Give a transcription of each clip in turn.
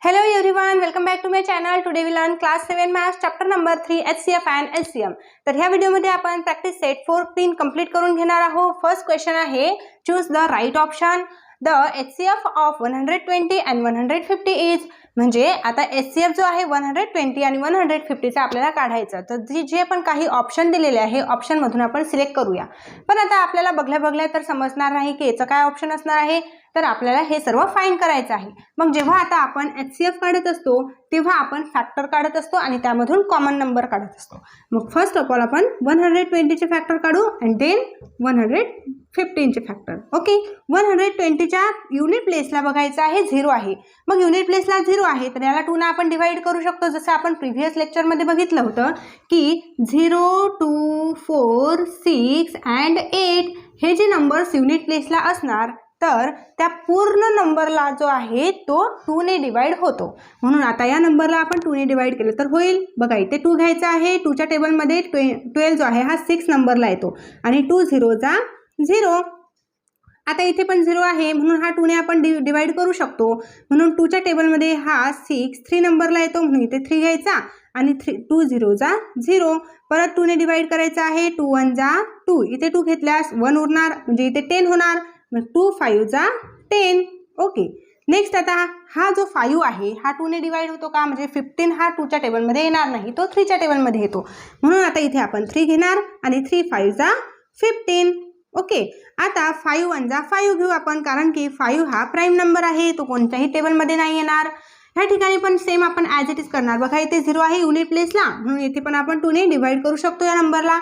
Hello everyone, welcome back to my channel. Today we learn class 7 maths chapter number 3 HCF and LCM. तर ह्या video मध्ये आपण practice set 4 3 complete करून घेणार आहोत. फर्स्ट क्वेश्चन आहे choose the right option. The HCF of 120 and 150 is. म्हणजे आता HCF जो आहे 120 आणि 150 चा आपल्याला काढायचा. तर जे पण काही ऑप्शन दिलेले आहे ऑप्शन मधून आपण सिलेक्ट करूया. पण आता आपल्याला बघल्या तर समजणार नाही की याचा काय ऑप्शन असणार आहे. तर आपल्याला हे सर्व फाइंड करायचं आहे. मग जेव्हा आता आपण HCF काढत असतो तेव्हा आपण फॅक्टर काढत असतो आणि त्यामधून कॉमन नंबर काढत असतो. मग फर्स्ट ऑफ ऑल आपण 120 चे फॅक्टर काढू आणि देन 115 चे फॅक्टर. ओके, 120 च्या युनिट प्लेसला बघायचं आहे 0 आहे. मग युनिट प्लेसला 0 आहे तर याला 2 ने आपण डिवाइड करू शकतो. जसं आपण प्रिव्हियस लेक्चर मध्ये बघितलं होतं की 0 2 4 6 and 8 हे जे नंबर्स युनिट प्लेसला असणार तर त्या पूर्ण नंबरला जो आहे तो 2 ने डिवाइड होतो. म्हणून आता या नंबरला आपण 2 ने डिवाइड केलं तर होईल. बघा इथे 2 घ्यायचा आहे. 2 च्या टेबलमध्ये 12 जो आहे हा 6 नंबरला येतो आणि 2 0 चा 0. आता इथे पण 0 आहे म्हणून हा 2 ने आपण डिवाइड करू शकतो. म्हणून 2 च्या टेबलमध्ये हा 6 3 नंबरला येतो म्हणून इथे 3 घ्यायचा आणि 2 0 चा 0. परत 2 ने डिवाइड करायचा आहे. 2 1 जा 2. इथे 2 घेतल्यास 1 उरणार म्हणजे इथे 10 होणार. 2 5 जा 10. ओके, नेक्स्ट आता हा जो 5 आहे हा 2 ने डिवाइड होतो का. म्हणजे 15 हा 2 च्या टेबलमध्ये येणार नाही, तो 3 च्या टेबलमध्ये येतो. म्हणून आता इथे आपण 3 घेणार आणि 3 5 जा 15. ओके, आता 5 1 जा 5 घेऊ आपण कारण की 5 हा प्राइम नंबर आहे, तो कोणत्याही टेबलमध्ये नाही येणार. ह्या ठिकाणी पण सेम आपण ॲज इट इज करणार. बघा इथे 0 आहे युनिट प्लेसला म्हणून इथे पण आपण 2 ने डिवाइड करू शकतो या नंबरला.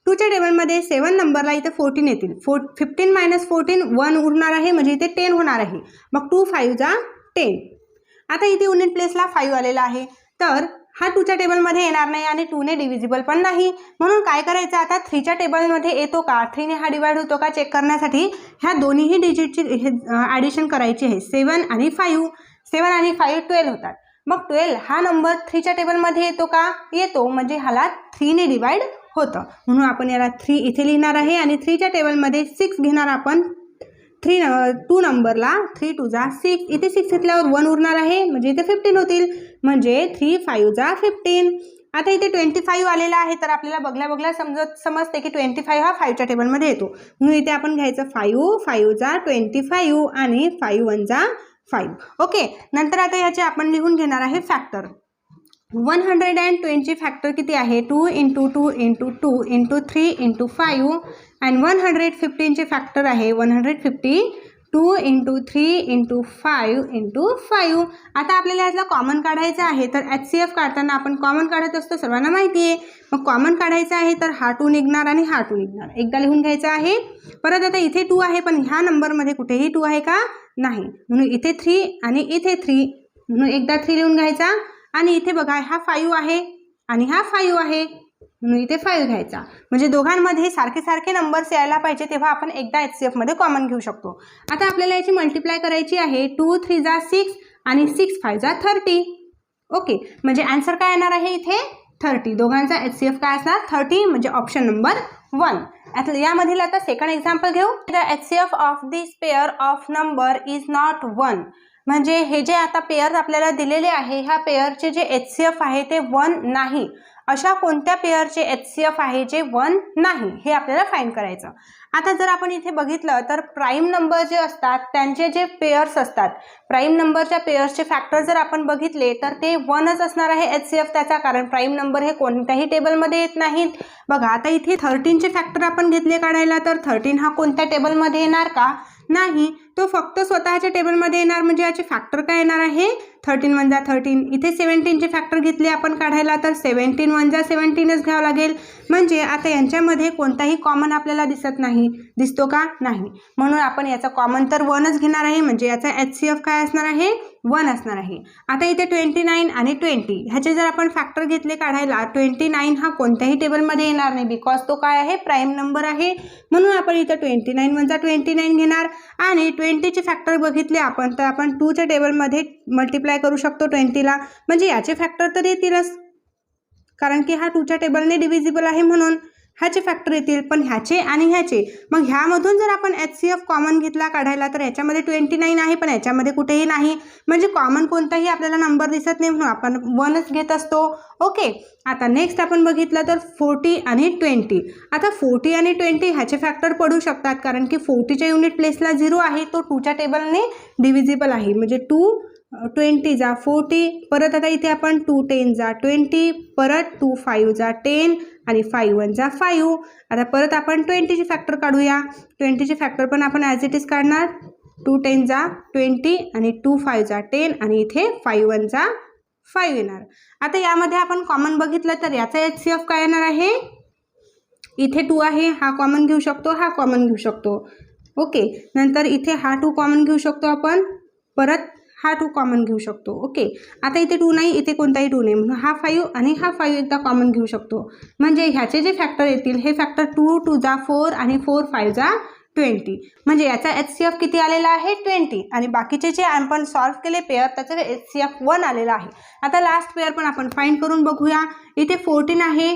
2 च्या टेबलमध्ये 7 नंबरला इथे 14 येतील. 15 मायनस 14 1 उरणार आहे म्हणजे इथे 10 होणार आहे. मग 2 5 जा 10. आता इथे युनिट प्लेसला 5 आलेला आहे तर हा 2 च्या टेबलमध्ये येणार नाही आणि 2 ने डिव्हिजिबल पण नाही. म्हणून काय करायचं आता 3 च्या टेबलमध्ये येतो का, 3 ने हा डिवाइड होतो का चेक करण्यासाठी ह्या दोन्हीही डिजिटची ॲडिशन करायची आहे. 7 आणि 5. 7 आणि 5 12 होतात. मग 12 हा नंबर 3 च्या टेबलमध्ये येतो का, येतो. म्हणजे ह्याला 3 ने डिवाइड होतं म्हणून आपण याला 3 इथे लिहिणार आहे आणि 3 च्या टेबलमध्ये 6 घेणार आपण. 2 नंबरला 3 2 जा 6. इथे 6 घेतल्यावर 1 उरणार आहे म्हणजे इथे 15 होतील म्हणजे 3 5 जा 15. आता इथे 25 आलेला आहे तर आपल्याला बघल्या समजते की 25 हा 5 च्या टेबलमध्ये येतो. म्हणून इथे आपण घ्यायचं 5 5 जा 25 आणि 5 1 जा 5. ओके, नंतर आता याचे आपण लिहून घेणार आहे फॅक्टर. 120 ची फॅक्टर किती आहे 2 × 2 × 2 × 3 × 5 आणि 115 चे फॅक्टर आहे 150 2 × 3 × 5 × 5. आता आपल्याला यातला कॉमन काढायचा आहे तर HCF काढताना आपण कॉमन काढत असतो सर्वांना माहिती आहे. मग कॉमन काढायचा आहे तर हा 2 निघणार आणि हा 2 निघणार. एकदा लिहून घ्यायचा आहे. परत आता इथे 2 आहे पण ह्या नंबरमध्ये कुठेही 2 आहे का, नाही. म्हणून इथे 3 आणि इथे 3 म्हणून एकदा 3 लिहून घ्यायचा आणि इथे बघा हा 5 आहे आणि हा 5 आहे म्हणून इथे 5 घ्यायचा. म्हणजे दोघांमध्ये सारखे नंबर्स यायला पाहिजे तेव्हा आपण एकदा HCF मध्ये कॉमन घेऊ शकतो. आता आपल्याला याची मल्टिप्लाय करायची आहे. 2 3 जा 6 आणि 6 5 जा 30. ओके, म्हणजे आन्सर काय येणार आहे इथे 30. दोघांचा HCF काय असणार 30 म्हणजे ऑप्शन नंबर 1. आता यामधील आता सेकंड एक्झाम्पल घेऊ. The HCF of this pair of number is not 1. म्हणजे हे जे आता पेअर आपल्याला दिलेले आहे ह्या पेअरचे जे HCF आहे ते 1 नाही. अशा कोणत्या पेअरचे HCF आहे जे 1 नाही हे आपल्याला फाइंड करायचं. आता जर आपण इथे बघितलं तर प्राइम नंबर जे असतात त्यांचे जे पेअर्स असतात प्राइम नंबरच्या पेअर्सचे फॅक्टर जर आपण बघितले तर ते 1च असणार आहे HCF त्याचा, कारण प्राइम नंबर हे कोणत्याही टेबलमध्ये येत नाहीत. बघा आता इथे 13 चे फॅक्टर आपण घेतले काढायला तर 13 हा कोणत्या टेबलमध्ये येणार का, नाही. तो फक्त स्वतःच्या टेबलमध्ये येणार म्हणजे याचे फॅक्टर काय येणार आहे 13 1 जा 13. इथे 17 चे फॅक्टर घेतले आपण काढायला तर 17 1 जा 17च घ्यावं लागेल. म्हणजे आता यांच्यामध्ये कोणताही कॉमन आपल्याला दिसत नाही, दिसतो का, नाही. म्हणून आपण याचा कॉमन तर 1च घेणार आहे म्हणजे याचा HCF काय असणार आहे 1 असणार आहे. आता इथे 29 आणि 20 ह्याचे जर आपण फॅक्टर घेतले काढायला 29 हा कोणत्याही टेबलमध्ये येणार नाही बिकॉज तो काय आहे प्राइम नंबर आहे. म्हणून आपण इथे 29 1 जा 29 घेणार आणि 20 चे फॅक्टर बघितले आपण तर आपण 2 च्या टेबलमध्ये मल्टिप्लाय करू शकतो 20 ला. म्हणजे याचे फॅक्टर तर येतीलच कारण की हा 2 च्या टेबलने डिव्हिजिबल आहे म्हणून. ह्याचे फॅक्टर येतील, पण ह्याचे आणि ह्याचे. मग ह्यामधून जर आपण HCF कॉमन घेतला काढायला तर ह्याच्यामध्ये 29 आहे, पण ह्याच्यामध्ये कुठेही नाही, म्हणजे कॉमन कोणताही आपल्याला नंबर दिसत नाही, म्हणून आपण 1च घेत असतो. ओके. आता नेक्स्ट आपण बघितलं तर 40 आणि 20. आता 40 आणि 20 ह्याचे फॅक्टर पडू शकतात, कारण की 40च्या युनिट प्लेसला 0 आहे, तो 2च्या टेबलने डिव्हिजिबल आहे, म्हणजे 2 20 जा 40. परत आता इथे आपण 2 10 जा 20, परत 2 5 जा 10 आणि 5 1 जा 5. आता परत आपण 20चे फॅक्टर काढूया. 20चे फॅक्टर पण आपण ॲज इट इज काढणार. 2 10 जा 20 आणि 2 5 जा 10 आणि इथे 5 1 जा 5 येणार. आता यामध्ये आपण कॉमन बघितलं तर याचा HCF काय येणार आहे, इथे 2 आहे, हा कॉमन घेऊ शकतो, हा कॉमन घेऊ शकतो. ओके. नंतर इथे हा 2 कॉमन घेऊ शकतो आपण, परत हा 2 कॉमन घेऊ शकतो. ओके. आता इथे 2 नाही, इथे कोणताही 2 नाही, म्हणून हा 5 आणि हा 5 एकदा कॉमन घेऊ शकतो. म्हणजे ह्याचे जे फॅक्टर येतील हे फॅक्टर 2 2 जा 4 आणि 4 5 जा 20. म्हणजे याचा HCF किती आलेला आहे, 20. आणि बाकीचे जे आपण सॉल्व्ह केले पेअर त्याचं HCF 1 आलेला आहे. आता लास्ट पेअर पण आपण फाइंड करून बघूया. इथे 14 आहे.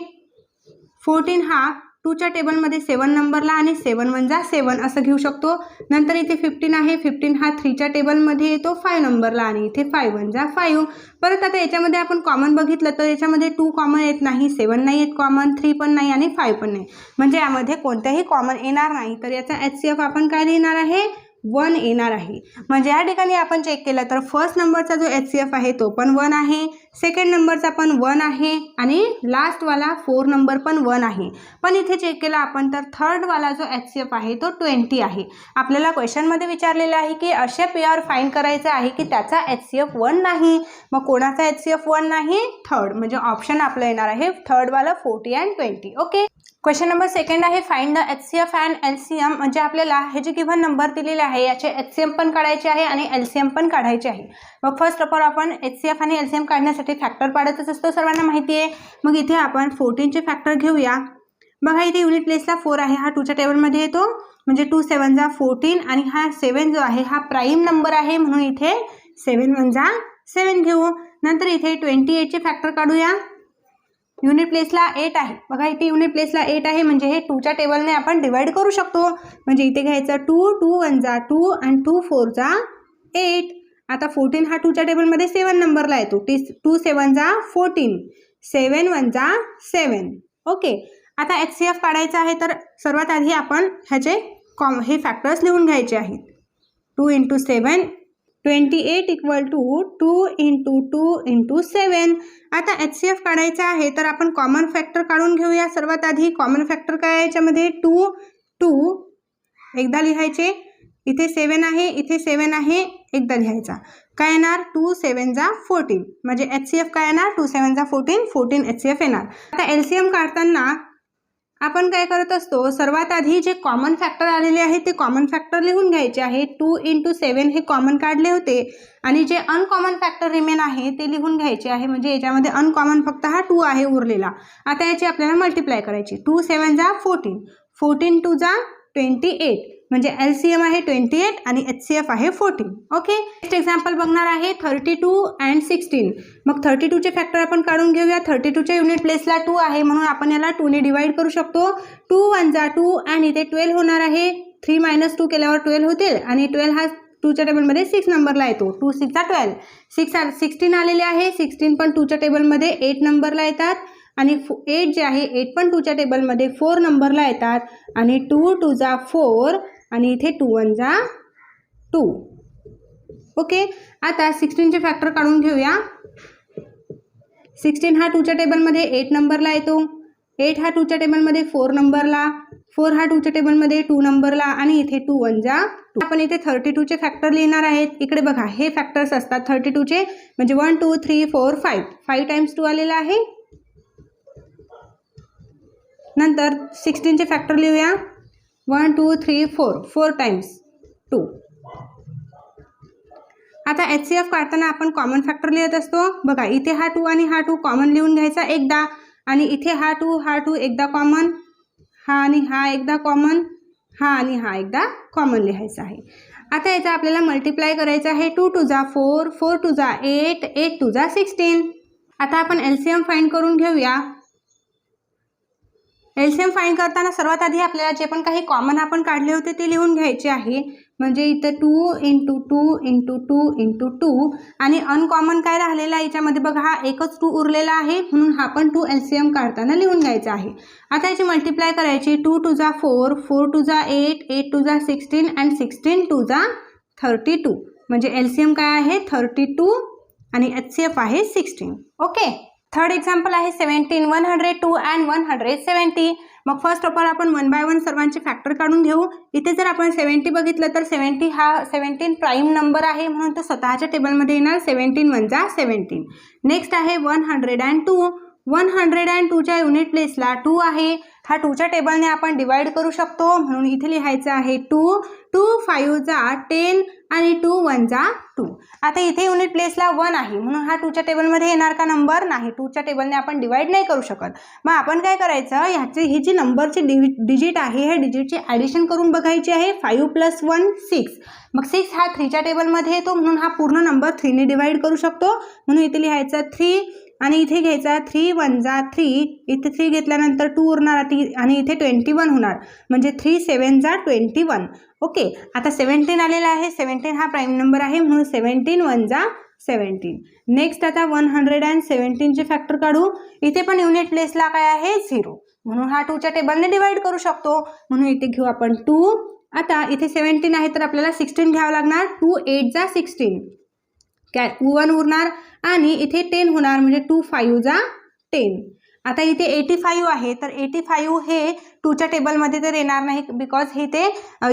14 हा 2च्या टेबलमध्ये 7 नंबरला आणि 7 1 जा 7 असं घेऊ शकतो. नंतर इथे 15 आहे. 15 हा 3च्या टेबलमध्ये येतो 5 नंबरला आणि इथे 5 1 जा 5. परत आता याच्यामध्ये आपण कॉमन बघितलं तर याच्यामध्ये 2 कॉमन येत नाही, 7 नाही येत कॉमन, 3 पण नाही आणि 5 पण नाही, म्हणजे यामध्ये कोणत्याही कॉमन येणार नाही. तर याचा HCF आपण काय लिहिणार आहे, 1 येणार आहे. म्हणजे या ठिकाणी आपण चेक केलं तर फर्स्ट नंबरचा जो HCF आहे तो पण 1 आहे, सेकंड नंबरचा पण 1 आहे आणि लास्टवाला 4 नंबर पण 1 आहे. पण इथे चेक केला आपण तर थर्डवाला जो HCF आहे तो 20 आहे. आपल्याला क्वेश्चनमध्ये विचारलेलं आहे की असे पेअर फाइंड करायचे आहे की त्याचा HCF 1 नाही. मग कोणाचा HCF 1 नाही, थर्ड, म्हणजे ऑप्शन आपलं येणार आहे थर्डवाला 40 and 20. Okay. Question number second आहे find the HCF and LCM. म्हणजे आपल्याला हे जे गिव्हन नंबर दिलेले आहे याचे HCM पण काढायचे आहे आणि LCM पण काढायचे आहे. मग फर्स्ट ऑफ ऑल आपण HCF आणि LCM काढण्यासाठी फॅक्टर पाडतच असतो, सर्वांना माहिती आहे. मग इथे आपण 14चे फॅक्टर घेऊया. बघा इथे युनिट प्लेसला 4 आहे, हा 2च्या टेबलमध्ये येतो, म्हणजे 2 7 जा 14 आणि हा 7 जो आहे हा प्राईम नंबर आहे, म्हणून इथे 7 1 जा 7 घेऊ. नंतर इथे 28चे फॅक्टर काढूया. युनिट प्लेसला 8 आहे. बघा इथे युनिट प्लेसला 8 आहे, म्हणजे हे 2च्या टेबलने आपण डिवाइड करू शकतो. म्हणजे इथे घ्यायचं 2 2 1 जा 2 आणि 2 4 जा 8. आता 14 हा 2च्या टेबलमध्ये 7 नंबरला येतो, 2 7 जा 14, 7 1 जा 7. ओके. आता HCF काढायचा आहे तर सर्वात आधी आपण ह्याचे हे फॅक्टर्स लिहून घ्यायचे आहेत. 2 × 7 28 = 2 × 2 × 7. आता HCF काढायचा आहे तर आपण कॉमन फॅक्टर काढून घेऊया. सर्वात आधी कॉमन फॅक्टर काय आहे याच्यामध्ये, 2 2 एकदा लिहायचे, इथे 7 आहे, इथे 7 आहे, एकदा लिहायचा. काय येणार, 2 7 जा 14. म्हणजे HCF काय येणार, 2 7 जा 14, 14 HCF येणार. आता LCM काढताना आपण काय करत असतो, सर्वात आधी जे कॉमन फॅक्टर आलेले आहेत ते कॉमन फॅक्टर लिहून घ्यायचे आहे. 2 × 7 हे कॉमन काढले होते आणि जे अनकॉमन फॅक्टर रिमेन आहे ते लिहून घ्यायचे आहे. म्हणजे याच्यामध्ये अनकॉमन फक्त हा 2 आहे उरलेला. आता याची आपल्याला मल्टिप्लाय करायची. 2 7 जा 14, 14 2 जा 28, म्हणजे LCM आहे 28 आणि HCF आहे 14. ओके. नेक्स्ट एक्झाम्पल बघणार आहे 32 and 16. मग 32चे फॅक्टर आपण काढून घेऊया. 32च्या युनिट प्लेसला 2 आहे, म्हणून आपण याला 2 ने डिवाइड करू शकतो. 2 1 जा 2 आणि इथे 12 होणार आहे. 3 - 2 केल्यावर 12 होतील आणि 12 हा 2च्या टेबलमध्ये 6 नंबरला येतो. 2 6 जा 12, 16 आलेले आहे. 16 पण 2च्या टेबलमध्ये 8 नंबरला येतात आणि 8 जे आहे 8 पण 2च्या टेबलमध्ये 4 नंबरला येतात आणि 2 2 जा 4 आणि इथे 2 1 जा 2. ओके. आता 16चे फॅक्टर काढून घेऊया. 16 हा 2च्या टेबलमध्ये 8 नंबरला येतो. 8 हा 2च्या टेबलमध्ये 4 नंबरला, 4 हा 2च्या टेबलमध्ये 2 नंबरला आणि इथे 2 1 जा 2. आपण इथे 32चे फॅक्टर लिहिणार आहेत. इकडे बघा हे फॅक्टर्स असतात 32चे, म्हणजे 1 2 3 4 5, 5 टाइम्स 2 आलेला आहे. नंतर 16चे फॅक्टर लिहूया. 1 2 3 4, 4 टाइम्स 2. आता HCF काढताना आपण कॉमन फॅक्टर लिहित असतो. बघा इथे हा 2 आणि हा 2 कॉमन लिहून घ्यायचा एकदा, आणि इथे हा 2 एकदा कॉमन, हा आणि हा एकदा कॉमन, हा आणि हा एकदा कॉमन लिहायचा आहे. आता याचा आपल्याला मल्टिप्लाय करायचं आहे. 2 2 जा 4, 4 2 जा 8, 8 2 जा 16. आता आपण LCM फाइंड करून घेऊया. एलसीएम फाइंड करताना सर्वात आधी आपल्याला जे पण काही कॉमन आपण काढले होते ते लिहून घ्यायचे आहे. म्हणजे इथं 2 × 2 × 2 × 2 आणि अनकॉमन काय राहिलेला आहे याच्यामध्ये बघा, हा एकच 2 उरलेला आहे म्हणून हा पण 2 एलसीएम काढताना लिहून घ्यायचा आहे. आता याची मल्टिप्लाय करायची. 2 × 2 = 4, 4 × 2 = 8, 8 × 2 = 16 आणि 16 × 2 = 32. म्हणजे एलसीएम काय आहे 32 आणि एचसीएफ आहे 16. ओके. थर्ड एक्झाम्पल आहे 17, 102 अँड 170. मग फर्स्ट ऑफ ऑल आपण 1 बाय 1 सर्वांचे फॅक्टर काढून घेऊ. इथे जर आपण 70 बघितलं तर 70 हा 17 प्राईम नंबर आहे म्हणून तो स्वतःच्या टेबलमध्ये येणार. 17 × 1 = 17. नेक्स्ट आहे 102. 102च्या युनिट प्लेसला 2 आहे. हा 2च्या टेबलने आपण डिवाइड करू शकतो म्हणून इथे लिहायचं आहे 2. 2 5 = 10 आणि 2 1 = 2. आता इथे युनिट प्लेसला 1 आहे म्हणून हा 2च्या टेबलमध्ये येणार का नंबर? नाही, 2च्या टेबलने आपण डिवाइड नाही करू शकत. मग आपण काय करायचं, ही जी नंबरची डिजिट आहे ह्या डिजिटची ॲडिशन करून बघायची आहे. 5 + 1 6. मग 6 हा 3च्या टेबलमध्ये येतो म्हणून हा पूर्ण नंबर 3ने डिवाइड करू शकतो म्हणून इथे लिहायचं 3 आणि इथे घ्यायचा 3 1 = 3. इथे 3 घेतल्यानंतर 2 उरणार आणि इथे 21 होणार म्हणजे 3 7 = 21. ओके. आता 17 आलेला आहे. 17 हा प्राईम नंबर आहे म्हणून 17 1 = 17. नेक्स्ट आता 117चे फॅक्टर काढू. इथे पण युनिट प्लेसला काय आहे 0 म्हणून हा 2च्या टेबलने डिवाइड करू शकतो म्हणून इथे घेऊ आपण 2. आता इथे 17 आहे तर आपल्याला 16 घ्यावं लागणार. 2 8 = 16. काय 1 उरणार आणि इथे 10 होणार म्हणजे 2 5 = 10. आता इथे 85 आहे तर 85 हे 2च्या टेबलमध्ये तर येणार नाही बिकॉज हे ते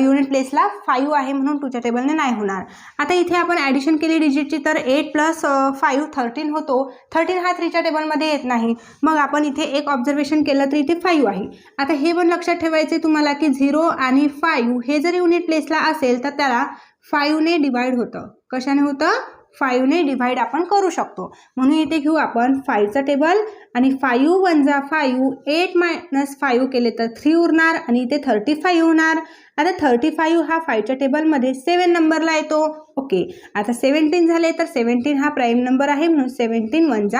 युनिट प्लेसला 5 आहे म्हणून 2च्या टेबलने नाही होणार. आता इथे आपण ॲडिशन केली डिजिटची तर 8 + 5 13 होतो. 13 हा 3च्या टेबलमध्ये येत नाही. मग आपण इथे एक ऑब्झर्वेशन केलं तर इथे 5 आहे. आता हे पण लक्षात ठेवायचे तुम्हाला की 0 आणि 5 हे जर युनिट प्लेसला असेल तर त्याला 5ने डिवाइड होतं. कशाने होतं? 5ने डिवाइड आपण करू शकतो म्हणून इथे घेऊ आपण 5चं टेबल आणि 5 1 = 5. 8 - 5 केले तर 3 उरणार आणि इथे 35 होणार. आता 35 हा 5च्या टेबलमध्ये 7 नंबरला येतो. ओके. आता 17 झाले तर 17 हा प्राईम नंबर आहे म्हणून 17 1 =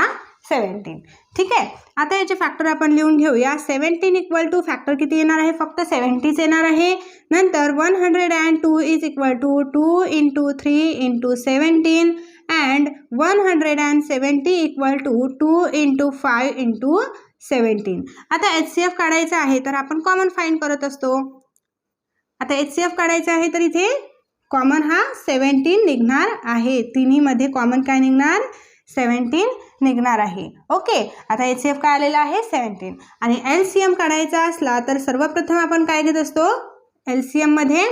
17. ठीक आहे. आता याचे फॅक्टर आपण लिहून घेऊया. 17 = फॅक्टर किती येणार आहे? फक्त 70च येणार आहे. नंतर 102 = 2 × 3 × 17 अँड 170 = 2 × 5 × 17. आता HCF काढायचं आहे तर आपण कॉमन फाइंड करत असतो. आता HCF काढायचं आहे तर इथे कॉमन हा 17 निघणार आहे. तिन्हीमध्ये कॉमन काय निघणार? 17 निघणार आहे. ओके. आता HCF काय आलेला आहे 17. आणि LCM काढायचा असला तर सर्वप्रथम आपण काय घेत असतो? LCM मध्ये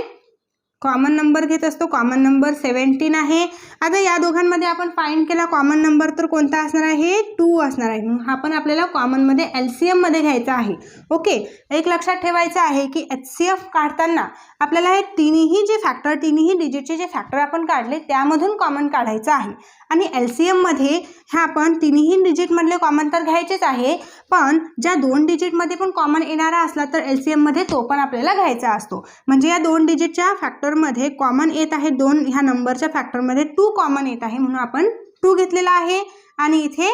कॉमन नंबर घेत असतो. कॉमन नंबर 17 आहे. आता या दोघांमध्ये आपण फाइंड केला कॉमन नंबर तर कोणता असणार आहे? 2 असणार आहे. म्हणून हा पण आपल्याला कॉमनमध्ये LCM मध्ये घ्यायचा आहे. ओके. एक लक्षात ठेवायचं आहे की HCF काढताना आपल्याला हे तिन्ही डिजिटचे जे फॅक्टर आपण काढले त्यामधून कॉमन काढायचं आहे आणि LCM मध्ये ह्या आपण तिन्ही डिजिटमधले कॉमन तर घ्यायचेच आहे पण ज्या 2 डिजिटमध्ये पण कॉमन येणारा असला तर LCM मध्ये तो पण आपल्याला घ्यायचा असतो. म्हणजे या 2 डिजिटच्या फॅक्टरमध्ये कॉमन येत आहे 2, ह्या नंबरच्या फॅक्टरमध्ये 2 कॉमन येत आहे म्हणून आपण 2 घेतलेला आहे आणि इथे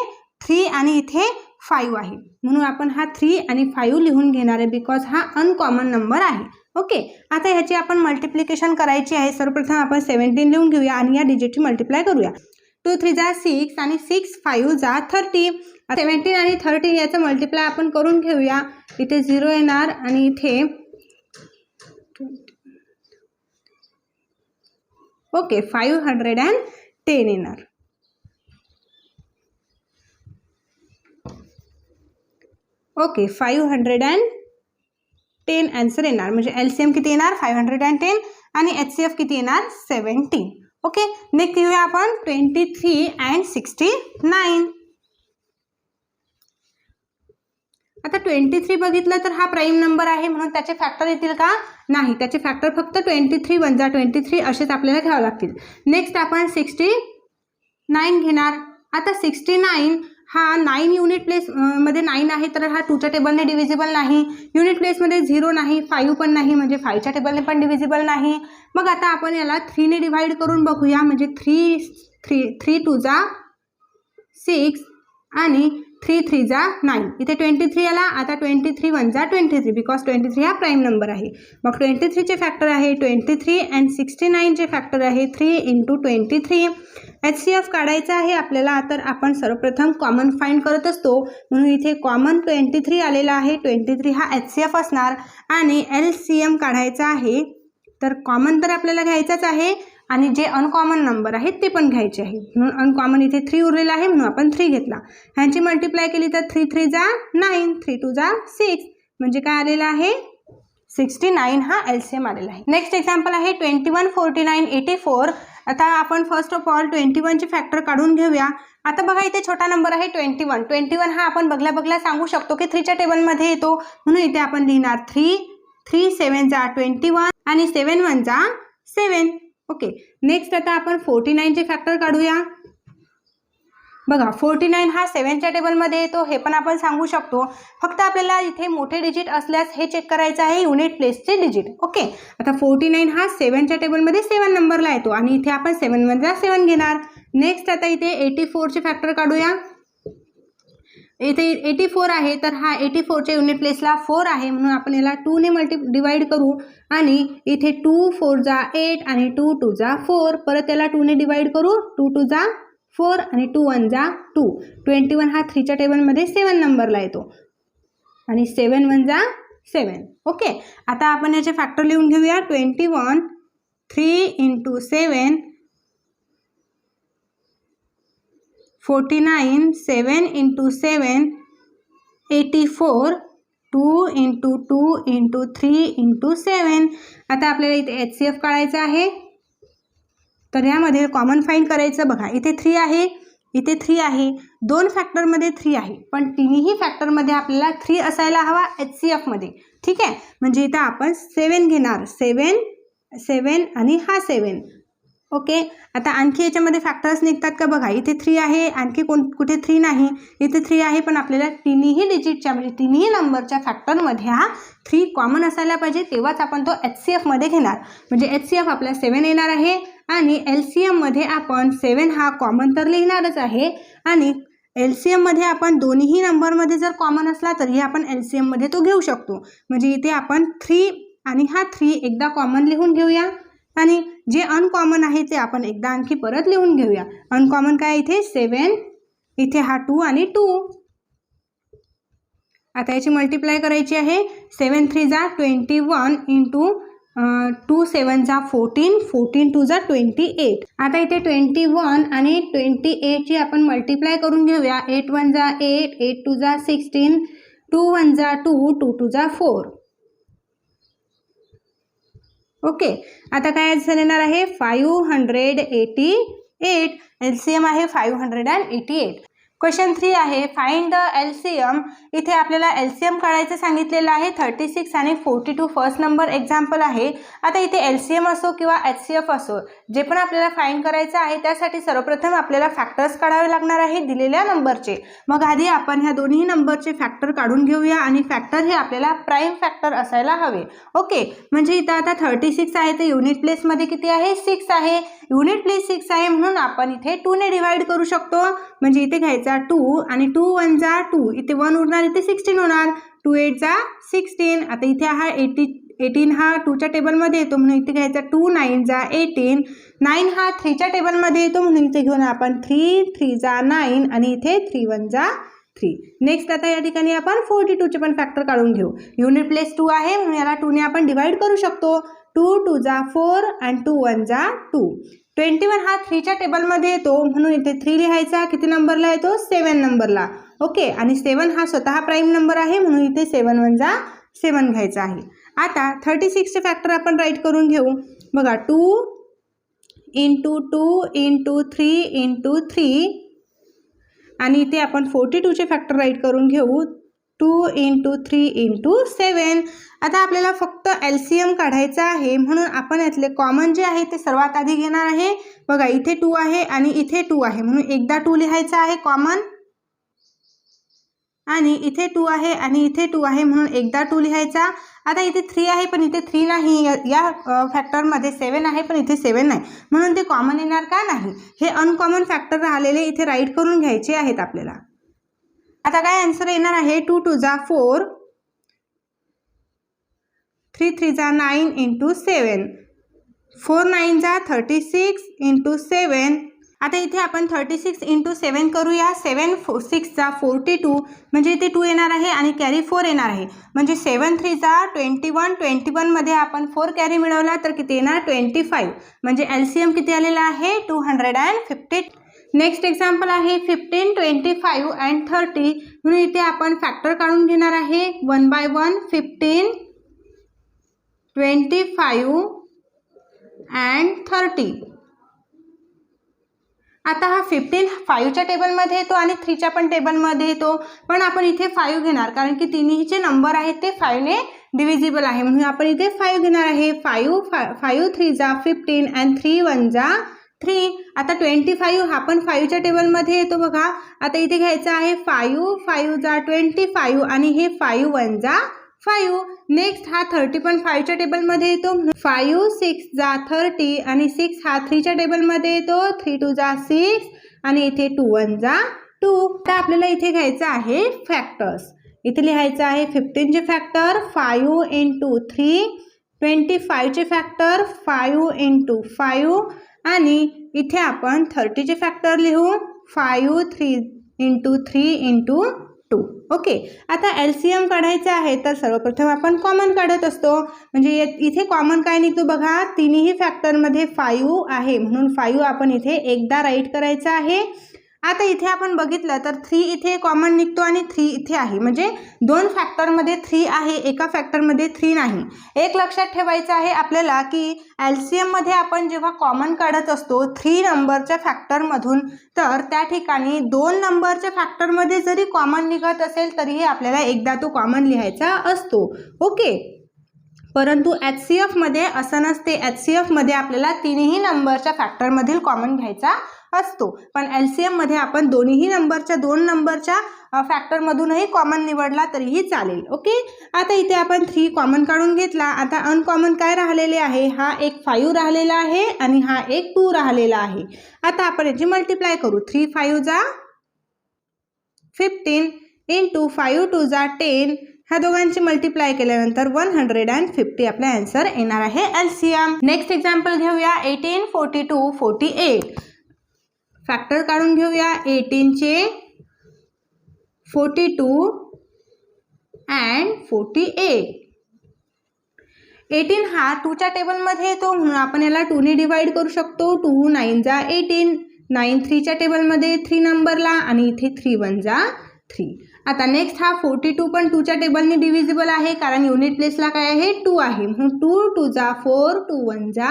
3 आणि इथे 5 आहे म्हणून आपण हा 3 आणि 5 लिहून घेणार आहे बिकॉज हा अनकॉमन नंबर आहे. ओके. आता ह्याची आपण मल्टिप्लिकेशन करायची आहे. सर्वप्रथम आपण 17 लिहून घेऊया आणि या डिजिटची मल्टिप्लाय करूया. 2 3 = 6 आणि 6 5 = 30. 17 आणि 30 याचं मल्टिप्लाय आपण करून घेऊया. इथे 0 येणार आणि इथे ओके 510 येणार. ओके 510 आन्सर येणार. म्हणजे LCM किती येणार? 510 आणि HCF किती येणार? 17. ओके. नेक्स्ट घेऊया आपण 23 and 69. आता 23 बघितलं तर हा प्राईम नंबर आहे म्हणून त्याचे फॅक्टर येतील का? नाही, त्याचे फॅक्टर फक्त 23 1 = 23 असेच आपल्याला घ्यावे लागतील. नेक्स्ट आपण 69 घेणार. आता 69 हा 9 युनिट प्लेस मध्ये 9 आहे तर हा 2च्या टेबलने डिव्हिजिबल नाही. युनिट प्लेसमध्ये 0 नाही, 5 पण नाही म्हणजे 5च्या टेबलने पण डिव्हिजिबल नाही. मग आता आपण याला 3ने डिवाइड करून बघूया. म्हणजे 3 2 = 6 आणि 3 3 जा 9, इथे 23 आला. आता 23 1 जा 23 बिकॉज 23 हा प्राईम नंबर आहे. मग 23चे फॅक्टर आहे 23 अँड 69चे फॅक्टर आहे 3 × 23. HCF काढायचा आहे आपल्याला. तर आपण सर्वप्रथम कॉमन फाइंड करत असतो म्हणून इथे कॉमन 23 आलेला आहे. 23 हा HCF असणार आणि LCM काढायचा आहे. तर कॉमन तर आपल्याला घ्यायचाच आहे आणि जे अनकॉमन नंबर आहेत ते पण घ्यायचे आहे. म्हणून अनकॉमन इथे 3 उरलेला आहे म्हणून आपण 3 घेतला. ह्यांची मल्टिप्लाय केली तर 3 3 जा 9, 3 2 जा 6 म्हणजे काय आलेलं आहे 69 हा LCM आलेला आहे. नेक्स्ट एक्झाम्पल आहे 21 49 84. आता आपण फर्स्ट ऑफ ऑल 21चे फॅक्टर काढून घेऊया. आता बघा इथे छोटा नंबर आहे 21 हा आपण बघल्या सांगू शकतो की 3च्या टेबलमध्ये येतो म्हणून इथे आपण लिहिणार 3 7 जा 21 आणि 7 1 जा 7. ओके. नेक्स्ट आता आपण 49चे फॅक्टर काढूया. बघा 49 हा 7च्या टेबलमध्ये येतो हे पण आपण सांगू शकतो. फक्त आपल्याला इथे मोठे डिजिट असल्यास हे चेक करायचं आहे युनिट प्लेसचे डिजिट. ओके. आता 49 हा 7च्या टेबलमध्ये 7 नंबरला येतो आणि इथे आपण 7 1 जा 7 घेणार. नेक्स्ट आता इथे 84चे फॅक्टर काढूया. इथे 84 आहे तर हा 84च्या युनिट प्लेसला 4 आहे म्हणून आपण याला 2 ने डिवाइड करू आणि इथे 2 4 जा 8 आणि 2 2 जा 4. परत याला 2 ने डिवाइड करू. 2 2 जा 4 आणि 2 1 जा 2. 21 हा 3च्या टेबलमध्ये 7 नंबरला येतो आणि 7 1 जा 7. ओके. आता आपण याचे फॅक्टर लिहून घेऊया. 21 3 × 7 49 7 × 7 84 2 × 2 × 3 × 7. आता आपल्याला इथे HCF काढायचं आहे. तर यामध्ये कॉमन फाइंड करायचं. बघा इथे 3 आहे इथे 3 आहे. 2 फॅक्टरमध्ये 3 आहे पण तिन्ही फॅक्टरमध्ये आपल्याला 3 असायला हवा HCF मध्ये. ठीक आहे. म्हणजे इथं आपण 7 घेणार. 7 आणि हा 7. ओके. आता आणखी याच्यामध्ये फॅक्टर्स निघतात का बघा. इथे 3 आहे आणखी कुठे 3 नाही. इथे 3 आहे पण आपल्याला तिन्ही डिजिटच्या म्हणजे तिन्ही नंबरच्या फॅक्टरमध्ये हा 3 कॉमन असायला पाहिजे तेव्हाच आपण तो HCF मध्ये घेणार. म्हणजे HCF आपला 7 येणार आहे आणि LCM मध्ये आपण 7 हा कॉमन तर लिहिणारच आहे आणि LCM मध्ये आपण दोन्ही नंबरमध्ये जर कॉमन असला तरी आपण LCM मध्ये तो घेऊ शकतो. म्हणजे इथे आपण 3 आणि हा 3 एकदा कॉमन लिहून घेऊया आणि जे अनकॉमन आहे ते आपण एकदा आणखी परत लिहून घेऊया. अनकॉमन काय इथे 7 इथे हा 2 आणि 2. आता याची मल्टिप्लाय करायची आहे. 7 3 जा 21 × 2 7 जा 14 14 2 जा 28. आता इथे 21 आणि 28ची आपण मल्टिप्लाय करून घेऊया. 8 1 जा 8 8 2 जा 16 2 1 जा 2 2 2 जा 4. ओके. आता काय येणार आहे 588. LCM आहे 588. क्वेश्चन 3 आहे फाइंड द LCM. इथे आपल्याला LCM काढायचं सांगितलेलं आहे. 36 आणि 42 फर्स्ट नंबर एक्झाम्पल आहे. आता इथे LCM असो किंवा HCF असो जे पण आपल्याला फाइंड करायचं आहे त्यासाठी सर्वप्रथम आपल्याला फॅक्टर्स काढावे लागणार आहे दिलेल्या नंबरचे. मग आधी आपण ह्या दोन्ही नंबरचे फॅक्टर काढून घेऊया आणि फॅक्टर हे आपल्याला प्राईम फॅक्टर असायला हवे. ओके. म्हणजे इथं आता 36 आहे तर युनिट प्लेसमध्ये किती आहे 6 आहे. युनिट प्लेस 6 आहे म्हणून आपण इथे 2 ने डिवाइड करू शकतो. म्हणजे इथे घ्यायचा 2 आणि 2 1 जा 2 इथे 1 उरणार इथे 16 होणार. 2 8 जा 16. आता इथे हा 18 हा 2च्या टेबलमध्ये येतो म्हणून इथे घ्यायचा 2 9 जा 18. 9 हा 3च्या टेबलमध्ये येतो म्हणून इथे घेऊन आपण 3 3 जा 9 आणि इथे 3 1 जा 3. नेक्स्ट आता या ठिकाणी आपण 42चे पण फॅक्टर काढून घेऊ. युनिट प्लेस 2 आहे म्हणून याला 2 ने आपण डिवाइड करू शकतो. 2 2 जा 4 आणि 2 1 जा 2. 21 हा 3च्या टेबलमध्ये येतो म्हणून इथे 3 लिहायचा. किती नंबरला येतो 7 नंबरला. ओके. आणि 7 हा स्वतः प्राईम नंबर आहे म्हणून इथे 7 1 जा 7 घ्यायचा आहे. आता 36चे फॅक्टर आपण राईट करून घेऊ. बघा 2 × 2 × 3 × 3 आणि इथे आपण 42चे फॅक्टर राईट करून घेऊ. 2 × 3 × 7. आता आपल्याला फक्त LCM काढायचा आहे म्हणून आपण यातले कॉमन जे आहे ते सर्वात आधी घेणार आहे. बघा इथे 2 आहे आणि इथे 2 आहे म्हणून एकदा 2 लिहायचा आहे कॉमन आणि इथे 2 आहे आणि इथे 2 आहे म्हणून एकदा 2 लिहायचा. आता इथे 3 आहे पण इथे 3 नाही. या फॅक्टरमध्ये 7 आहे पण इथे 7 नाही म्हणून ते कॉमन येणार का नाही. हे अनकॉमन फॅक्टर राहिलेले इथे राईट करून घ्यायचे आहेत आपल्याला. आता काय आन्सर येणार आहे 2 2 जा 4, 3 3 जा 9 इंटू 7, 4 9 जा 36 इंटू 7. आता इथे आपण 36 इंटू 7 करूया. 7 6 जा 42 म्हणजे इथे 2 येणार आहे आणि कॅरी 4 येणार आहे. म्हणजे 7 3 जा 21, 21 मध्ये आपण 4 कॅरी मिळवला तर किती येणार 25. म्हणजे एलसीएम किती आलेला आहे 250. नेक्स्ट एक्झाम्पल आहे 15, 25 अँड 30. म्हणून इथे आपण फॅक्टर काढून घेणार आहे 1 by 1. 15, 25 अँड 30. आता हा 15 5च्या टेबलमध्ये येतो आणि 3च्या पण टेबलमध्ये येतो, पण आपण इथे 5 घेणार कारण की तिन्हीचे नंबर आहेत ते 5ने डिव्हिजिबल आहे, म्हणून आपण इथे 5 घेणार आहे. 5 3 जा 15 अँड 3 1 जा 3. आता 25 हा पण 5च्या टेबलमध्ये येतो बघा. आता इथे घ्यायचं आहे 5 5 जा 25 आणि हे 5 1 जा 5. नेक्स्ट हा 30 पण 5च्या टेबलमध्ये येतो, 5 6 जा 30 आणि 6 हा 3च्या टेबलमध्ये येतो, 3 2 जा 6 आणि इथे 2 1 जा 2. तर आपल्याला इथे घ्यायचं आहे फॅक्टर्स. इथे लिहायचं आहे 15चे फॅक्टर 5 इंटू 3, 25चे फॅक्टर 5 इंटू 5 आणि इथे आपण 30चे फॅक्टर लिहू 5 3 इंटू 3 इंटू 2. ओके. आता एलसीएम काढायचं आहे तर सर्वप्रथम आपण कॉमन काढत असतो, म्हणजे इथे कॉमन काय निघतो बघा, तिन्ही फॅक्टरमध्ये 5 आहे म्हणून 5 आपण इथे एकदा राईट करायचं आहे. आता इथे आपण बघितलं तर 3 इथे कॉमन निघतो आणि 3 इथे आहे, म्हणजे दोन फॅक्टरमध्ये 3 आहे, एका फॅक्टरमध्ये 3 नाही. एक लक्षात ठेवायचं आहे आपल्याला की एलसीएममध्ये आपण जेव्हा कॉमन काढत असतो 3 नंबरच्या फॅक्टरमधून, तर त्या ठिकाणी 2 नंबरच्या फॅक्टरमध्ये जरी कॉमन निघत असेल तरीही आपल्याला एकदा तो कॉमन लिहायचा असतो. ओके. परंतु HCFमध्ये असं नसते. HCFमध्ये आपल्याला तिन्ही नंबरच्या फॅक्टरमधील कॉमन घ्यायचा असतो, पण एलसीएममध्ये आपण दोन्ही नंबरच्या 2 नंबरच्या फॅक्टरमधूनही कॉमन निवडला तरीही चालेल. ओके. आता इथे आपण 3 कॉमन काढून घेतला. आता अनकॉमन काय राहिलेले आहे, हा एक 5 राहिलेला आहे आणि हा एक 2 राहिलेला आहे. आता आपण याची मल्टिप्लाय करू. 3 5 जा 15 इंटू 5 2 जा 10. ह्या दोघांची मल्टिप्लाय केल्यानंतर 150 आपला आन्सर येणार आहे एलसीएम. नेक्स्ट एक्झाम्पल घेऊया 18 42 48. फॅक्टर काढून घेऊया 18चे 42 अँड 48. 18 हा 2च्या टेबलमध्ये येतो म्हणून आपण याला 2ने डिवाइड करू शकतो. 2 9 जा 18, 9 3च्या टेबलमध्ये 3 नंबरला आणि इथे 3 1 जा 3. आता नेक्स्ट हा 42 पण 2च्या टेबलने डिव्हिजिबल आहे कारण युनिट प्लेसला काय आहे 2 आहे, म्हणून 2 2 जा 4, 2 1 जा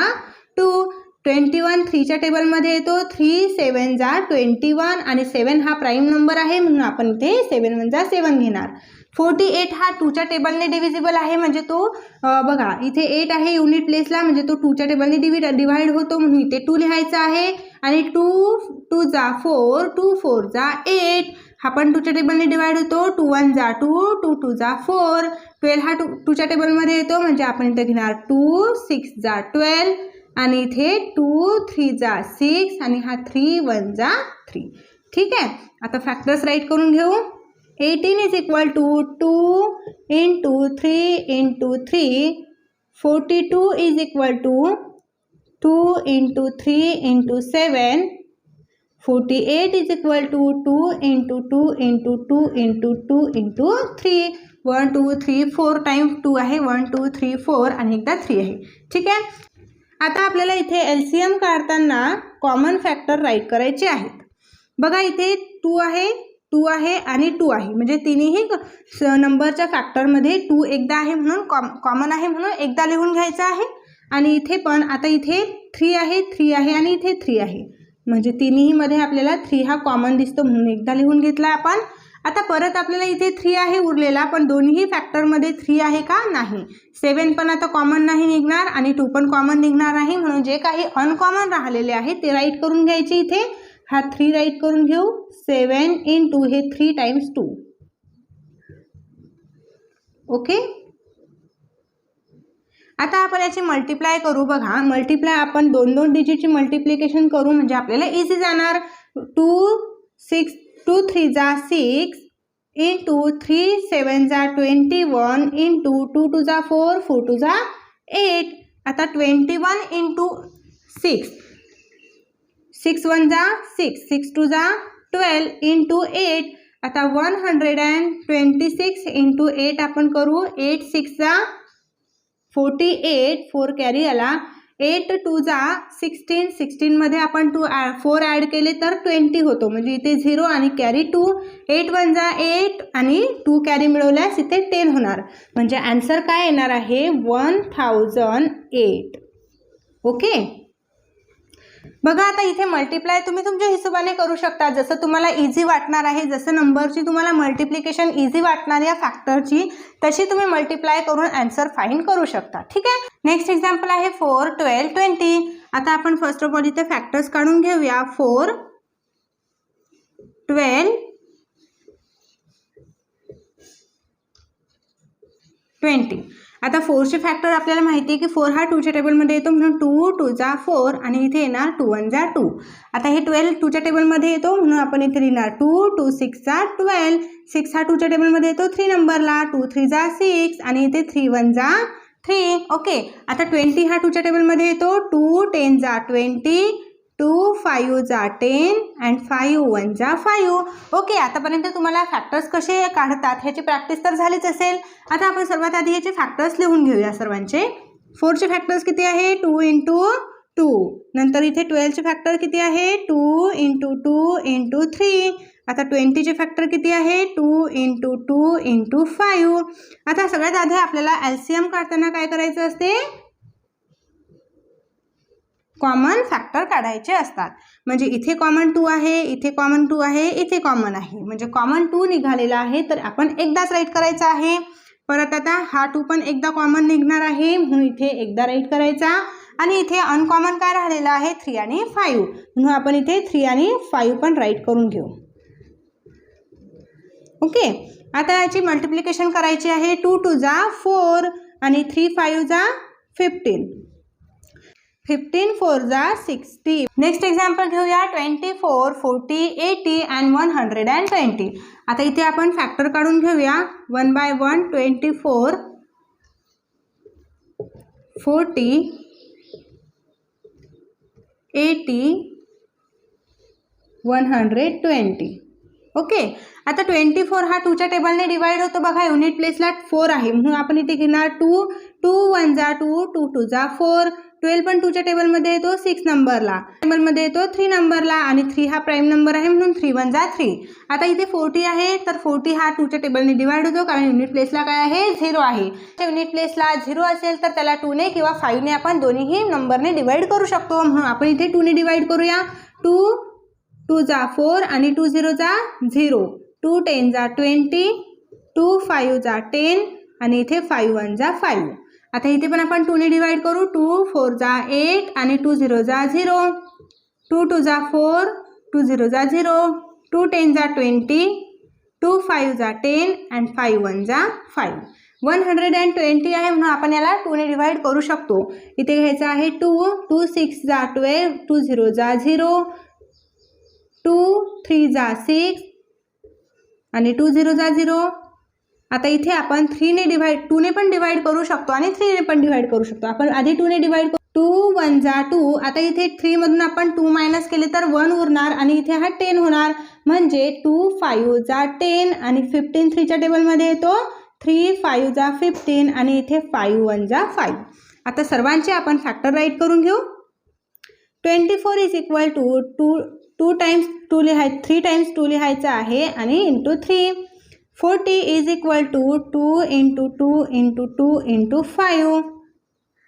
2. 21 3च्या टेबलमध्ये येतो, 3 7 जा 21 आणि 7 हा प्राईम नंबर आहे म्हणून आपण इथे 7 1 जा 7 घेणार. 48 हा 2च्या टेबलने डिव्हिजिबल आहे, म्हणजे तो बघा इथे 8 आहे युनिट प्लेसला, म्हणजे तो 2च्या टेबलने डिवाइड होतो म्हणून इथे 2 लिहायचा आहे. आणि 2 2 जा 4, 2 4 जा 8 हा पण 2च्या टेबलने डिवाइड होतो. 2 1 जा 2, 2 2 जा 4. 12 हा 2च्या टेबलमध्ये येतो, म्हणजे आपण इथे घेणार 2 6 जा 12 आणि इथे 2 3 जा 6 आणि हा 3 1 जा 3. ठीक आहे. आता फॅक्टर्स राईट करून घेऊ. 18 is equal to 2 into 3 into 3. 42 is equal to 2 into 3 into 7. 48 is equal to 2 into 2 into 2 into 2 into 3. 1 2 3 4 time 2 आहे, 1 2 3 4 आणि एकदा 3 आहे. ठीक आहे. आता आपल्याला इथे एलसीएम काढताना कॉमन फॅक्टर राईट करायचे आहेत. बघा इथे 2 आहे, 2 आहे आणि 2 आहे, म्हणजे तिन्ही नंबरच्या फॅक्टरमध्ये 2 एकदा आहे म्हणून कॉमन आहे म्हणून एकदा लिहून घ्यायचं आहे. आणि इथे पण आता इथे 3 आहे, 3 आहे आणि इथे 3 आहे, म्हणजे तिन्हीमध्ये आपल्याला 3 हा कॉमन दिसतो म्हणून एकदा लिहून घेतला आपण. आता परत आपल्याला इथे 3 आहे उरलेला, पण दोन्ही फॅक्टरमध्ये 3 आहे का नाही. 7 पण आता कॉमन नाही निघणार आणि 2 पण कॉमन निघणार नाही, म्हणून जे काही अनकॉमन राहिलेले आहे ते राईट करून घ्यायचे. इथे हा 3 राईट करून घेऊ. 7 इंटू हे 3 टाइम्स 2. ओके. आता आपण याची मल्टिप्लाय करू. बघा मल्टिप्लाय आपण 2 डिजिटची मल्टिप्लिकेशन करू म्हणजे आपल्याला इझी जाणार. 2 6 2 3 जा 6 इंटू 3 7 जा 21 इंटू 2 2 जा 4 4 2 जा 8. आता 21 इंटू 6 6 1 जा 6 6 2 जा 12 इंटू 8. आता 126 इंटू 8 आपण करू. 8 6 जा 48 4 कॅरी आला. 8 2 जा 16 16 मध्ये आपण 4 ॲड केले तर 20 होतो, म्हणजे इथे 0 आणि कॅरी 2. 8 1 जा 8 आणि 2 कॅरी मिळवल्यास इथे 10 होणार, म्हणजे आन्सर काय येणार आहे 1008. ओके. बघा आता इथे मल्टिप्लाय तुम्ही तुमच्या हिशोबाने करू शकता, जसं तुम्हाला इझी वाटणार आहे. जसं नंबरची तुम्हाला मल्टिप्लिकेशन इझी वाटणार या फॅक्टरची, तशी तुम्ही मल्टिप्लाय करून आन्सर फाइंड करू शकता. ठीक आहे. नेक्स्ट एक्झाम्पल आहे 4 12 20. आता आपण फर्स्ट ऑफ ऑल इथे फॅक्टर्स काढून घेऊया. 4 12 20. आता 4चे फॅक्टर आपल्याला माहिती आहे की 4 हा 2च्या टेबलमध्ये येतो, म्हणून 2 2 जा 4 आणि इथे येणार 2 1 जा 2. आता हे 12 2च्या टेबलमध्ये येतो, म्हणून आपण इथे लिहिणार 2 2 6 जा 12. 6 हा 2च्या टेबलमध्ये येतो 3 नंबरला. 2 3 जा 6 आणि इथे 3 1 जा 3. ओके. आता 20 हा 2च्या टेबलमध्ये येतो. 2 10 जा 20 2 5 जा 10 अँड 5 1 जा 5. ओके. आतापर्यंत तुम्हाला फॅक्टर्स कसे काढतात ह्याची प्रॅक्टिस तर झालीच असेल. आता आपण सर्वात आधी याचे फॅक्टर्स लिहून घेऊया सर्वांचे. 4चे फॅक्टर्स किती आहे 2 इंटू 2. नंतर इथे 12चे फॅक्टर किती आहे 2 इंटू 2 इंटू 3. आता 20चे फॅक्टर किती आहे 2 इंटू 2 इंटू 5. आता सगळ्यात आधी आपल्याला एलसीएम काढताना काय करायचं असते, कॉमन फॅक्टर काढायचे असतात. म्हणजे इथे कॉमन 2 आहे, इथे कॉमन 2 आहे, इथे कॉमन आहे, म्हणजे कॉमन 2 निघालेला आहे, तर आपण एकदाच राईट करायचा आहे. परत आता हा 2 पण एकदा कॉमन निघणार आहे, म्हणून इथे एकदा राईट करायचा. आणि इथे अनकॉमन काय राहिलेला आहे 3 आणि 5, म्हणून आपण इथे 3 आणि 5 पण राईट करून घेऊ. ओके. आता याची मल्टिप्लिकेशन करायची आहे. 2 2 जा 4 आणि 3 5 जा 15. 15 4 जा 60. नेक्स्ट एक्झाम्पल घेऊया. 24 40 80 अँड 120. आता इथे आपण फॅक्टर काढून घेऊया 1 बाय 1. 24 40 80 120. ओके. आता 24 हा 2च्या टेबलने डिवाइड होतो बघा. युनिट प्लेसला 4 आहे, म्हणून आपण इथे घेणार 2 2 1 जा 2 2 2 जा 4. 12 पण 2च्या टेबलमध्ये येतो 6 नंबरला. टेबलमध्ये येतो 3 नंबरला आणि 3 हा प्राईम नंबर आहे, म्हणून 3 1 जा 3. आता इथे 40 आहे, तर 40 हा 2च्या टेबलने डिवाइड होतो, कारण युनिट प्लेसला काय आहे 0 आहे. युनिट प्लेसला 0 असेल तर त्याला 2 ने किंवा 5 ने आपण दोन्हीही नंबरने डिवाइड करू शकतो, म्हणून आपण इथे 2 ने डिवाइड करूया. 2 2 जा 4 आणि 2 0 जा 0. 2 10 जा 20 2 5 जा 10 आणि इथे 5 1 जा 5. आता इथे पण आपण 2 ने डिवाइड करू. 2 4 जा 8 आणि 2 0 जा 0. 2 2 जा 4 2 0 जा 0. 2 10 जा 20 2 5 जा 10 अँड 5 1 जा 5. 120 आहे, म्हणून आपण याला 2 ने डिवाइड करू शकतो. इथे घ्यायचं आहे 2 2 6 जा 12 2 0 जा 0. 2 3 जा 6 आणि 2 0 जा 0. आता इथे आपण 3 ने डिवाइड 2 ने पण डिवाइड करू शकतो आणि 3 ने पण डिवाइड करू शकतो. आपण आधी 2 ने डिवाइड करू. 2 1 जा 2. आता इथे 3 मधून आपण 2 मायनस केले तर 1 उरणार आणि इथे हा 10 होणार, म्हणजे 2 5 जा 10 आणि 15 3च्या टेबलमध्ये येतो. 3 5 जा 15 आणि इथे 5 1 जा 5. आता सर्वांचे आपण फॅक्टर राईट करून घेऊ. 24 is equal to 2 times 2 3 times 2 लिहायचं आहे आणि into 3. 40 is equal to 2 into 2 into 2 into 5.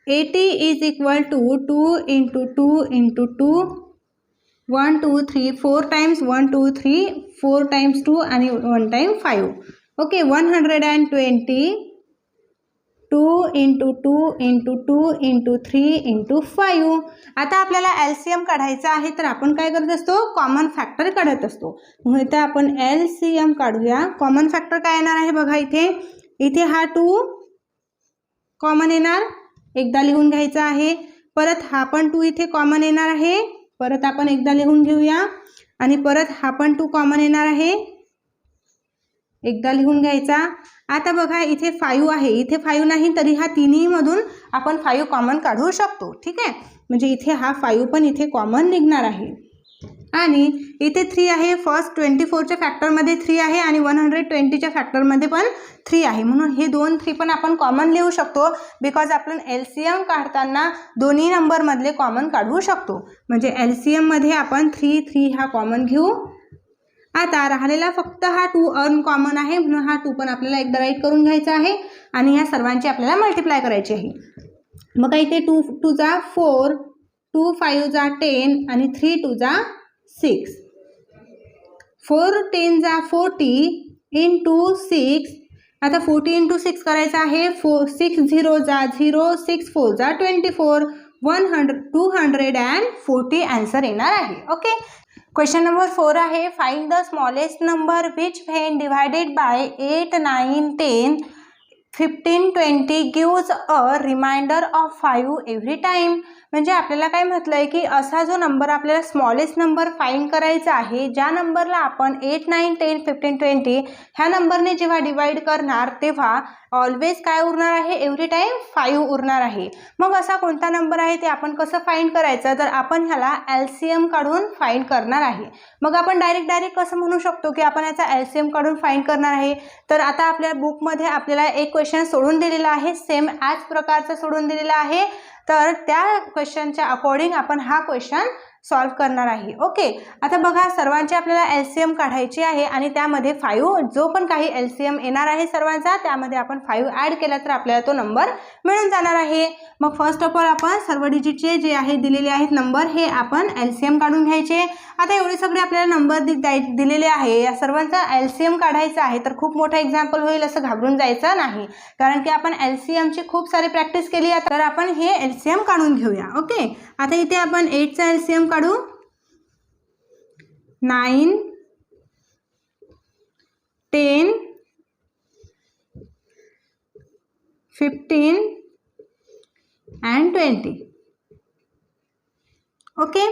80 is equal to 2 into 2 into 2 1 2 3 4 times 1 2 3 4 times 2 आणि 1 time 5. Okay. 120 2 into 2 into 2 into 3 into 5. आता आपल्याला एलसीएम काढायचा आहे, तर आपण काय करत असतो कॉमन फॅक्टर काढत असतो. म्हणून इथे आपण एलसीएम काढूया. कॉमन फॅक्टर काय येणार आहे बघा. इथे हा 2 कॉमन येणार, एकदा लिहून घ्यायचा आहे. परत हा पण 2 इथे कॉमन येणार आहे, परत आपण एकदा लिहून घेऊया. आणि परत हा पण 2 कॉमन येणार आहे, एकदा लिहून घ्यायचा। आता बघा इथे 5 आहे, इथे 5 नाही तरी हा तिन्हीमधून आपण 5 कॉमन काढू शकतो, ठीक आहे। म्हणजे इथे हा 5 पण इथे कॉमन निघणार आहे। आणि इथे 3 आहे, फर्स्ट 24च्या फॅक्टरमध्ये 3 आहे आणि 120च्या फॅक्टरमध्ये पण 3 आहे, म्हणून हे 3 पण आपण कॉमन लिहू शकतो बिकॉज आपण LCM काढताना दोन्ही नंबरमधले कॉमन काढू शकतो। म्हणजे LCM मध्ये आपण 3 हा कॉमन घेऊ। आता राहिलेला फक्त हा 2 अनकॉमन आहे, म्हणून हा 2 पण आपल्याला एकदा राईट करून घ्यायचा आहे आणि ह्या सर्वांची आपल्याला मल्टिप्लाय करायची आहे। मग इथे 2 2 जा 4, 2 5 जा 10 आणि 3 2 जा 6, 4 10 जा 40 इंटू 6। आता 40 इंटू 6 करायचं आहे, 6 0 जा 0, 6 4 जा 24, 240 आन्सर येणार आहे। ओके, क्वेश्चन नंबर 4 आहे, find the smallest number which when divided by 8 9 10 15 20 gives a reminder of 5 every time. म्हणजे आपल्याला काय म्हटलंय की असा जो नंबर आपल्याला स्मॉलेस्ट नंबर फाइंड करायचा आहे, ज्या नंबरला आपण 8 9 10 15 20 ह्या नंबरने जेव्हा डिवाइड करणार तेव्हा ऑलवेज काय उरणार आहे, एव्हरी टाइम 5 उरणार आहे। मग असा कोणता नंबर आहे ते आपण कसं फाइंड करायचं, तर आपण ह्याला LCM काढून फाइंड करणार आहे। मग आपण डायरेक्ट कसं म्हणू शकतो की आपण याचा LCM काढून फाइंड करणार आहे। तर आता आपल्या बुकमध्ये आपल्याला एक क्वेश्चन सोडून दिलेला आहे, सेम ॲज प्रकारचं सोडून दिलेला आहे, तर त्या क्वेश्चनच्या अकॉर्डिंग आपण हा क्वेश्चन सॉल्व करणार आहे। ओके, आता बघा सर्वांची आपल्याला LCM काढायची आहे आणि त्यामध्ये 5 जो पण काही LCM येणार आहे सर्वांचा त्यामध्ये आपण 5 ॲड केला तर आपल्याला तो नंबर मिळून जाणार आहे। मग फर्स्ट ऑफ ऑल आपण सर्व डिजिटचे जे आहे दिलेले आहेत नंबर हे आपण LCM काढून घ्यायचे। आता एवढे सगळे आपल्याला नंबर दिलेले आहे, या सर्वांचा LCM काढायचा आहे, तर खूप मोठा एक्झाम्पल होईल असं घाबरून जायचं नाही, कारण की आपण LCM ची खूप सारी प्रॅक्टिस केली आहे, तर आपण हे LCM काढून घेऊया। ओके, आता इथे आपण 8 चा LCM काढू, 9 10 15 and 20। ओके,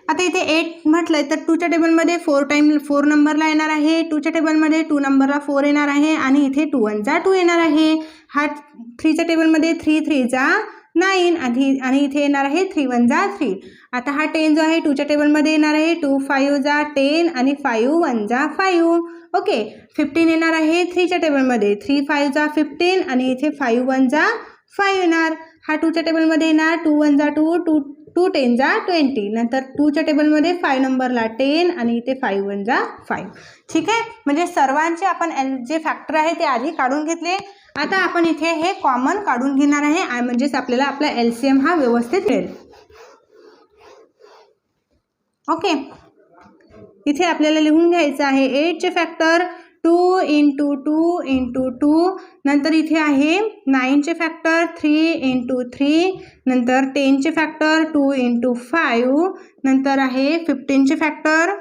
आता इथे 8 म्हटलंय तर 2 च्या टेबलमध्ये 4 नंबरला येणार आहे, 2 च्या टेबलमध्ये 2 नंबरला 4 येणार आहे आणि इथे 2 1 जा 2 येणार आहे। हा 3 च्या टेबलमध्ये 3 3 जा 9 आणि इथे येणार आहे 3 1 जा 3। आता हा 10 जो आहे 2 च्या टेबलमध्ये येणार आहे, 2 5 जा 10 आणि 5 1 जा 5। ओके, 15 येणार आहे 3 च्या टेबलमध्ये, 3 5 जा 15 आणि इथे 5 1 जा 5 येणार। हा 2 च्या टेबलमध्ये येणार, 2 1 जा 2, 2 10 जा 20, नंतर 2 च्या टेबलमध्ये 5 नंबरला 10 आणि इथे 5 1 जा 5। ठीक आहे, म्हणजे सर्वांचे आपण जे फॅक्टर आहे ते आधी काढून घेतले। आता आपण इथे हे कॉमन काढून घेणार आहे, म्हणजेच आपल्याला आपला LCM हा व्यवस्थित मिळेल। ओके, इथे आपल्याला लिहून घ्यायचं आहे 8 चे फॅक्टर 2 इंटू 2 इंटू 2, नंतर इथे आहे 9 चे फॅक्टर 3 इंटू 3, नंतर 10 चे फॅक्टर 2 इंटू 5, नंतर आहे 15 चे फॅक्टर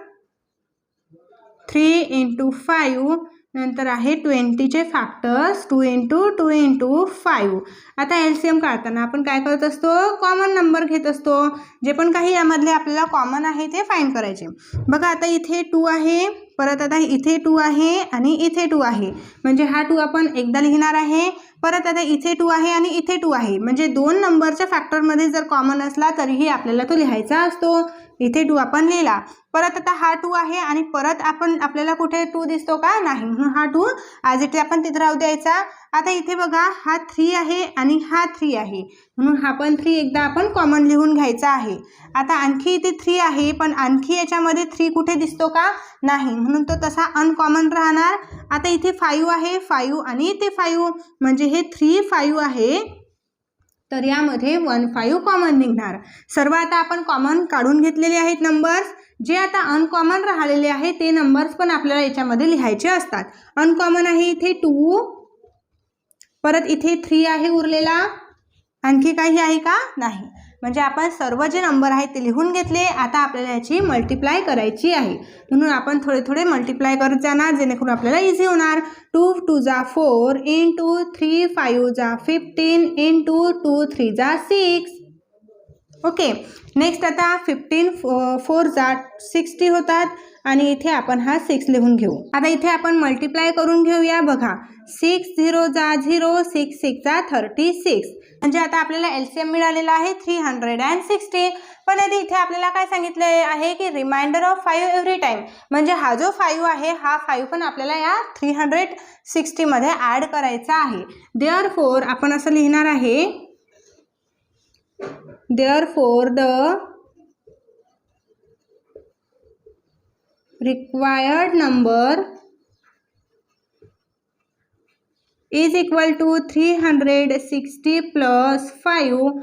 3 इंटू 5, नंतर आहे 20 चे फॅक्टर्स 2 इंटू 2 इंटू 5। आता LCM काढताना आपण काय करत असतो, कॉमन नंबर घेत असतो, जे पण काही यामधले आपल्याला कॉमन आहे ते फाइंड करायचे। बघा आता इथे 2 आहे, परत आता इथे 2 आहे आणि इथे 2 आहे, म्हणजे हा 2 आपण एकदा लिहिणार आहे, परत आता इथे 2 आहे आणि इथे 2 आहे, म्हणजे 2 नंबरच्या फॅक्टरमध्ये जर कॉमन असला तरीही आपल्याला तो लिहायचा असतो। इथे 2 आपण लिहिला, परत आता हा 2 आहे आणि परत आपल्याला कुठे 2 दिसतो का, नाही, म्हणून हा 2 ॲज इट आपण तिथे राहू द्यायचा। आता इथे बघा हा 3 आहे आणि हा 3 आहे, म्हणून हा पण 3 एकदा आपण कॉमन लिहून घ्यायचा आहे। आता आणखी इथे 3 आहे, पण आणखी याच्यामध्ये 3 कुठे दिसतो का, नाही, म्हणून तो तसा अनकॉमन राहणार। आता इथे 5 आहे, 5 आणि इथे 5, म्हणजे हे 3 5 आहे, तर यामध्ये 1 5 कॉमन निघणार। सर्व आता आपण कॉमन काढून घेतलेले आहेत नंबर्स, जे आता अनकॉमन राहिलेले आहे ते नंबर्स पण आपल्याला याच्यामध्ये लिहायचे असतात। अनकॉमन आहे इथे 2, परत इथे 3 आहे उरलेला, आणखी काही आहे का, नाही, म्हणजे आपण सर्व जे नंबर आहेत ते लिहून घेतले। आता आपल्याला याची मल्टिप्लाय करायची आहे, म्हणून आपण थोडे थोडे मल्टिप्लाय करत जाणार, जेणेकरून आपल्याला इझी होणार। 2 2 जा 4 इंटू 3 5 जा 15 इंटू 2 3 जा 6। ओके, नेक्स्ट आता 15 4 जा 60 होतात आणि इथे आपण हा 6 लिहून घेऊ। आता इथे आपण मल्टिप्लाय करून घेऊया। बघा 6 0 जा 0, 6 6 जा 36, म्हणजे आता आपल्याला एलसीएम मिळालेला आहे 360। पण इथे आपल्याला काय सांगितले आहे की रिमाइंडर ऑफ 5 एव्हरी टाइम, म्हणजे हा जो 5 आहे हा 5 पण आपल्याला या 360 मध्ये ऍड करायचा आहे। देअरफॉर आपण असं लिहिणार आहे, therefore the required number is equal to 360 plus 5,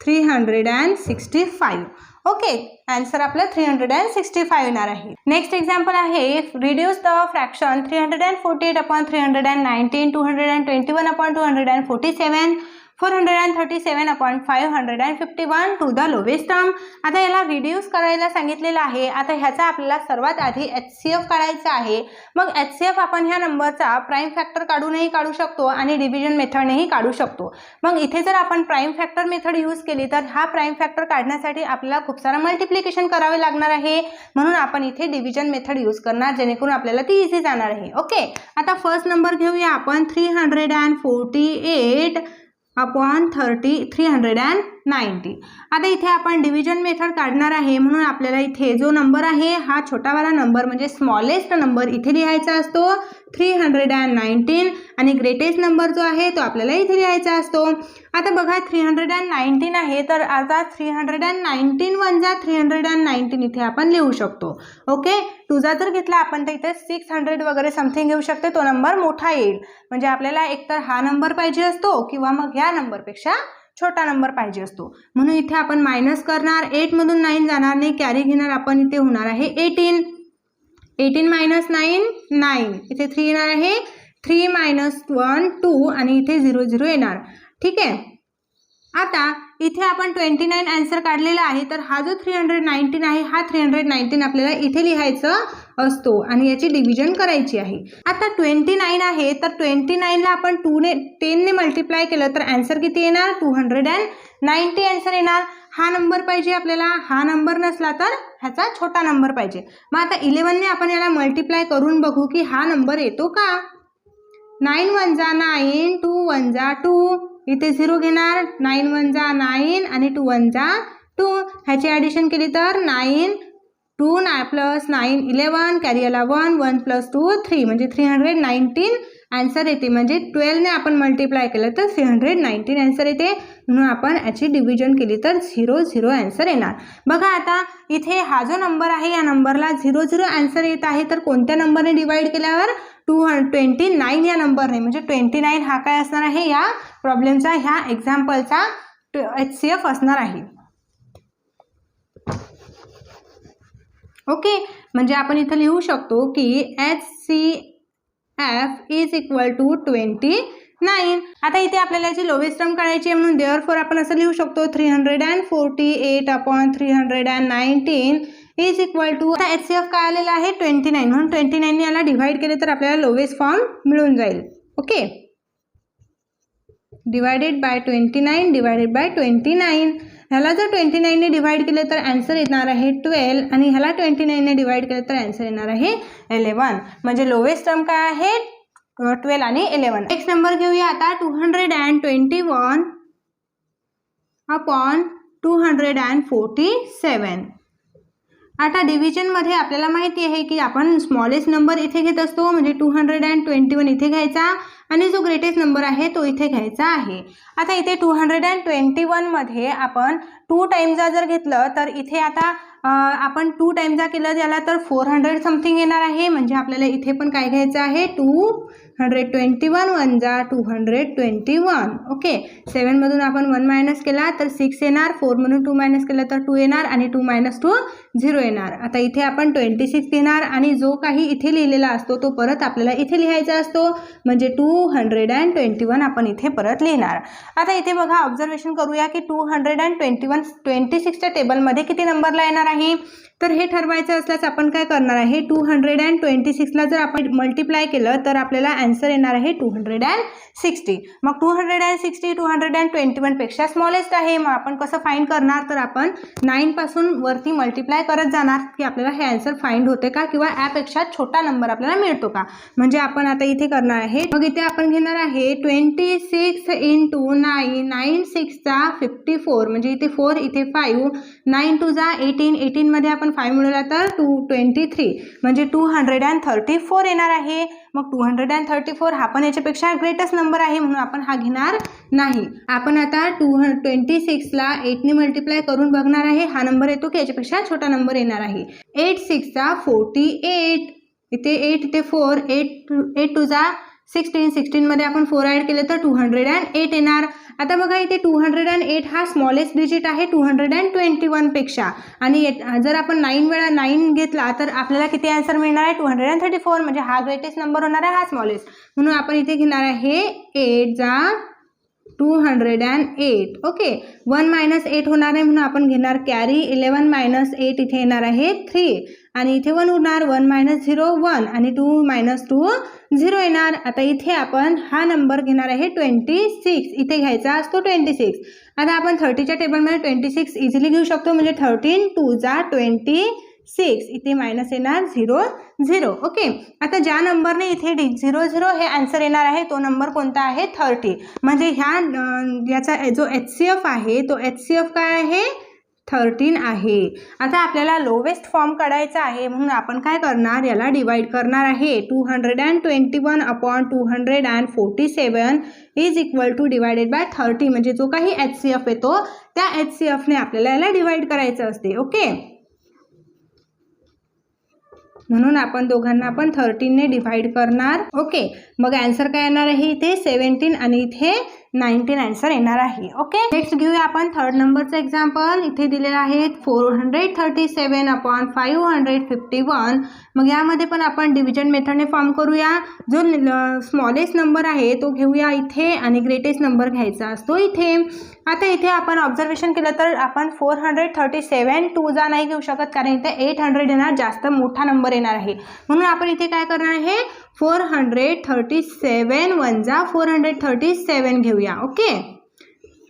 365। Okay, answer आपला 365 येणार आहे। नेक्स्ट एक्झाम्पल आहे, reduce the fraction 348 upon 319, 221 upon 247, 437 upon 551 to the lowest term. आता याला रिड्यूस करायला सांगितलेलं आहे। आता ह्याचा आपल्याला सर्वात आधी HCF काढायचा आहे। मग HCF आपण ह्या नंबरचा प्राइम फॅक्टर काढूनही काढू शकतो आणि डिव्हिजन मेथडनेही काढू शकतो। मग इथे जर आपण प्राइम फॅक्टर मेथड यूज केली तर हा प्राइम फॅक्टर काढण्यासाठी आपल्याला खूप सारा मल्टिप्लिकेशन करावे लागणार आहे, म्हणून आपण इथे डिव्हिजन मेथड यूज करणार, जेणेकरून आपल्याला ती इझी जाणार आहे। ओके, आता फर्स्ट नंबर घेऊया आपण 348 अपॉन 390। आता इथे आपण डिव्हिजन मेथड काढणार आहे, म्हणून आपल्याला इथे जो नंबर आहे हा छोटावाला नंबर म्हणजे स्मॉलेस्ट नंबर इथे लिहायचा असतो 319, आणि ग्रेटेस्ट नंबर जो आहे तो आपल्याला इथे लिहायचा असतो। आता बघा 319 आहे, तर आता 319 वजा 319 इथे आपण लिहू शकतो। ओके, तुझा जर घेतला आपण तर इथे 600 वगैरे समथिंग घेऊ शकते, तो नंबर मोठा येईल। म्हणजे आपल्याला एकतर हा नंबर पाहिजे असतो किंवा मग या नंबरपेक्षा छोटा नंबर पाहिजे असतो, म्हणून इथे आपण मायनस करणार। 8 मधून 9 जाणार नाही, कॅरी घेणार आपण, इथे होणार आहे 18। 18 मायनस 9 9, इथे 3 येणार आहे, 3 मायनस 1 2, आणि इथे 0 0 येणार। ठीक आहे, आता इथे आपण 29 आन्सर काढलेला आहे, तर हा जो 319 आहे हा 319 आपल्याला इथे लिहायचा असतो आणि याची डिव्हिजन करायची आहे। आता 29 आहे, तर 29 ला आपण 10 ने मल्टिप्लाय केलं तर आन्सर किती येणार, 290 आन्सर येणार। हा नंबर पाहिजे आपल्याला, हा नंबर नसला तर ह्याचा छोटा नंबर पाहिजे। मग आता 11 ने आपण याला मल्टिप्लाय करून बघू की हा नंबर येतो का। 9 1 जा 9, 2 1 जा 2, इथे 0 घेणार, 9 1 जा 9 आणि 2 1 जा 2, ह्याची ॲडिशन केली तर 9 2 9 प्लस 9 11, कॅरी आला 1 1 प्लस 2 3, म्हणजे 319 आन्सर येते। म्हणजे 12 ने आपण मल्टिप्लाय केलं तर 319 आन्सर येते, म्हणून आपण याची डिव्हिजन केली तर 0 0 आन्सर येणार। बघा आता इथे हा जो नंबर आहे या नंबरला 0 0 आन्सर येत आहे, तर कोणत्या नंबरने डिवाइड केल्यावर 229 या नंबरने, म्हणजे 29 हा काय असणार आहे या प्रॉब्लेमचा, ह्या एक्झाम्पलचा HCF असणार आहे। ओके, म्हणजे आपण इथे लिहू शकतो की HCF इज इक्वल टू 29। आता इथे आपल्याला जी लोवेस्ट टर्म काढायची आहे, म्हणून देअरफॉर आपण असं लिहू शकतो 348 अपॉन 319 इज इक्वल टू, आता HCF काय आलेला आहे 29, म्हणून 29 ने याला डिवाइड केले तर आपल्याला लोवेस्ट फॉर्म मिळून जाईल। Okay, divided by 29 divided by 29, ह्याला जर 29 ने डिवाइड केले तर आन्सर येणार आहे 12, आणि ह्याला 29 ने डिवाइड केले तर आन्सर येणार आहे 11, म्हणजे लोवेस्ट टर्म काय आहे 12 आणि 11। नेक्स्ट नंबर घेऊया आता 221 अपॉन 247। आता डिव्हिजन मध्ये आपल्याला माहिती आहे की आपण स्मॉलेस्ट नंबर इथे घेत असतो, म्हणजे 221 इथे घ्यायचा आणि जो ग्रेटेस्ट नंबर आहे तो इथे घ्यायचा आहे। आता इथे 221 मध्ये आपण 2 टाइम्सचा जर घेतलं तर इथे आता आपण 2 टाइम्सचा केलं त्याला तर 400 समथिंग येणार आहे, म्हणजे आपल्याला इथे पण काय घ्यायचं आहे 221 1 जा 221। ओके, 7 मधून आपण 1 मायनस केला तर 6 येणार, 4 मधून 2 मायनस केला तर 2 येणार, आणि 2 मायनस 2 0 येणार। आता इथे आपण 26 घेणार आणि जो काही इथे लिहिलेला असतो तो परत आपल्याला इथे लिहायचा असतो, म्हणजे 2 221 आपण इथे परत लिहिणार. आता इथे बघा ऑब्झर्वेशन करूया की 221 26च्या टेबलमध्ये किती नंबरला येणार आहे. तर हे ठरवायचं असल्यास आपण काय करणार आहे, 226ला जर आपण मल्टिप्लाय केलं तर आपल्याला आन्सर येणार आहे 260. मग 260 221 पेक्षा स्मॉलेस्ट आहे. मग आपण कसं फाइंड करणार, तर आपण 9 पासून वरती मल्टिप्लाय करत जाणार की आपल्याला हे आन्सर फाइंड होते का किंवा यापेक्षा छोटा नंबर आपल्याला मिळतो का. म्हणजे आपण आता इथे करणार आहे, मग इथे आपण घेणार आहे 26 इंटू 9, 9 6 54 म्हणजे इथे 4 इथे 5, 9 2 18, 18 मध्ये आपण 5 मिळवला तर 223 म्हणजे 234 येणार आहे. मग 234 हा पण याच्यापेक्षा ग्रेटेस्ट नंबर आहे म्हणून आपण हा घेणार नाही. आपण आता 26ला 8ने मल्टिप्लाय करून बघणार आहे हा नंबर येतो की याच्यापेक्षा छोटा नंबर येणार आहे. 8 6 48, इथे 8 इथे 4, 8 2 16, 16 मध्ये आपण 4 ॲड केले तर 208 येणार. आता बघा इथे 208 हा स्मॉलेस्ट डिजिट आहे 221 पेक्षा, आणि जर आपण 9 वेळा 9 घेतला तर आपल्याला किती आन्सर मिळणार आहे 234 म्हणजे हा ग्रेटेस्ट नंबर होणार आहे, हा स्मॉलेस्ट. म्हणून आपण इथे घेणार आहे 8 208. ओके, 1 - 8 होणार आहे म्हणून आपण घेणार कॅरी. 11 - 8 इथे येणार आहे 3 आणि इथे 1 उरणार. 1 - 0 1 आणि 2 - 2 0 येणार. आता इथे आपण हा नंबर घेणार आहे 26. इथे घ्यायचा असतो 26. आता आपण 30च्या टेबलमध्ये 26 इझिली घेऊ शकतो म्हणजे 13 2 26 इथे मायनस येणार 0 0. ओके, आता ज्या नंबरने इथे 0 0 हे आन्सर येणार आहे तो नंबर कोणता आहे 30. म्हणजे याचा जो HCF आहे तो HCF काय आहे 13 आहे. आता आपल्याला लोवेस्ट फॉर्म काढायचा आहे म्हणून आपण काय करणार, याला डिवाइड करणार आहे. 221 upon 247 is equal two divided by 30 म्हणजे जो काही HCF येतो त्या HCFने आपल्याला याला डिवाइड करायचं असते. ओके, म्हणून आपण दोघांना आपण 13ने डिवाइड करणार. ओके, मग आन्सर काय येणार आहे इथे 17 आणि इथे 19 आन्सर येणार आहे. ओके, नेक्स्ट घेऊया आपण थर्ड नंबरचं एक्झाम्पल. इथे दिलेलं आहे 437 अपॉन 551. मग यामध्ये पण आपण डिव्हिजन मेथडने फॉर्म करूया. जो स्मॉलेस्ट नंबर आहे तो घेऊया इथे आणि ग्रेटेस्ट नंबर घ्यायचा असतो इथे. आता इथे आपण ऑब्झर्वेशन केलं तर आपण 437 2 नाही घेऊ शकत कारण इथे 800 येणार, जास्त मोठा नंबर येणार आहे. म्हणून आपण इथे काय करणार आहे 437 1 437 घेऊया. ओके,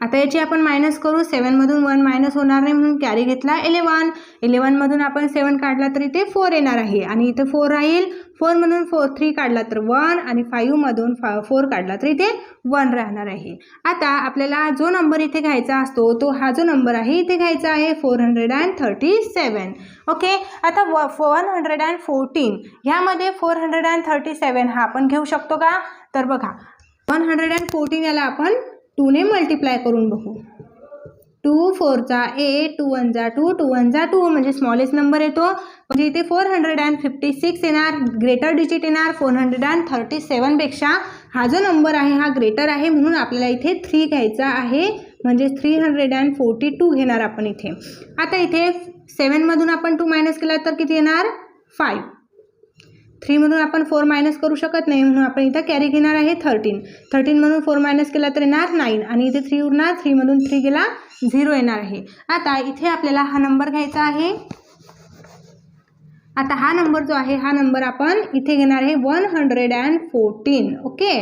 आता याची आपण मायनस करू. 7 मधून 1 मायनस होणार नाही म्हणून कॅरी घेतला 11. 11 मधून आपण 7 काढला तर इथे 4 येणार आहे आणि इथे 4 राहील. 4 मधून 3 काढला तर 1 आणि 5 मधून 4 काढला तर इथे 1 राहणार आहे. आता आपल्याला जो नंबर इथे घ्यायचा असतो तो हा जो नंबर आहे इथे घ्यायचा आहे 437. ओके, आता 114 ह्यामध्ये 437 हा आपण घेऊ शकतो का, तर बघा 114 याला आपण 2ने मल्टिप्लाय करून बघू. 2 4 8 2 1 2 2 1 2 म्हणजे स्मॉलेस्ट नंबर येतो. म्हणजे इथे 456 येणार, ग्रेटर डिजिट येणार. 437 पेक्षा हा जो नंबर आहे हा ग्रेटर आहे म्हणून आपल्याला इथे 3 घ्यायचा आहे म्हणजे 342 घेणार आपण इथे. आता इथे 7 मधून आपण 2 मायनस केला तर किती येणार 5. 3 मधून आपण 4 मायनस करू शकत नाही म्हणून आपण इथं कॅरी घेणार आहे 13. 13 मधून 4 मायनस केला तर येणार 9 आणि इथे 3 उरणार. 3 मधून 3 गेला 0 येणार आहे. आता इथे आपल्याला हा नंबर घ्यायचा आहे. आता हा नंबर जो आहे हा नंबर आपण इथे घेणार आहे 114. ओके,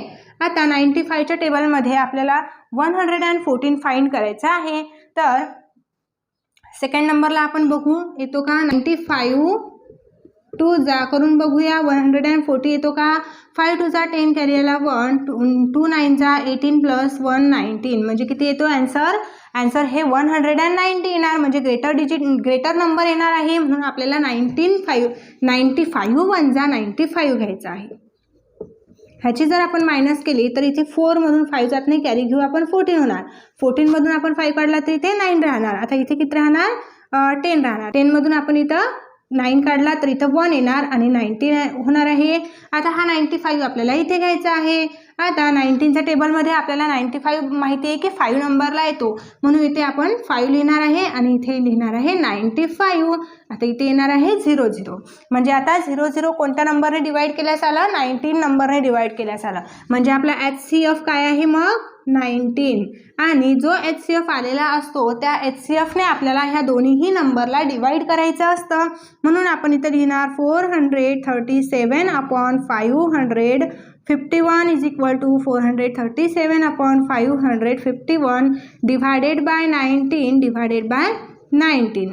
आता 95च्या टेबलमध्ये आपल्याला 114 फाइंड करायचं आहे. तर सेकंड नंबरला आपण बघू येतो का 95 2 करून बघूया. 140 येतो का. 5 2 10 कॅरीला 1 2 9 18 प्लस 1 19 म्हणजे किती येतो आन्सर. आन्सर हे 190 येणार म्हणजे ग्रेटर नंबर येणार आहे म्हणून आपल्याला 95 1 95 घ्यायचं आहे. ह्याची जर आपण मायनस केली तर इथे 4 मधून 5 जात नाही, कॅरी घेऊ आपण 14 होणार. 14 मधून आपण 5 काढला तर इथे 9 राहणार. आता इथे किती राहणार 10 राहणार. 10 मधून आपण इथं 9 काढला तर इथं 1 येणार आणि 90 होणार आहे. आता हा 95 आपल्याला इथे घ्यायचा आहे. आता 19च्या टेबलमध्ये आपल्याला 95 माहिती आहे की 5 नंबरला येतो, म्हणून इथे आपण 5 लिहिणार आहे आणि इथे लिहिणार आहे 95. आता इथे येणार आहे 00. म्हणजे आता 00 कोणत्या नंबरने डिवाइड केल्यास आला? 19 नंबरने डिवाइड केल्यास आला. म्हणजे आपला HCF काय आहे मग? 19. आणि जो HCF आलेला असतो त्या HCFने आपल्याला ह्या दोन्हीही नंबरला डिवाइड करायचं असतं, म्हणून आपण इथे लिहिणार 437 upon 500. 51 is equal to 437 upon 551 divided by 19 divided by 19.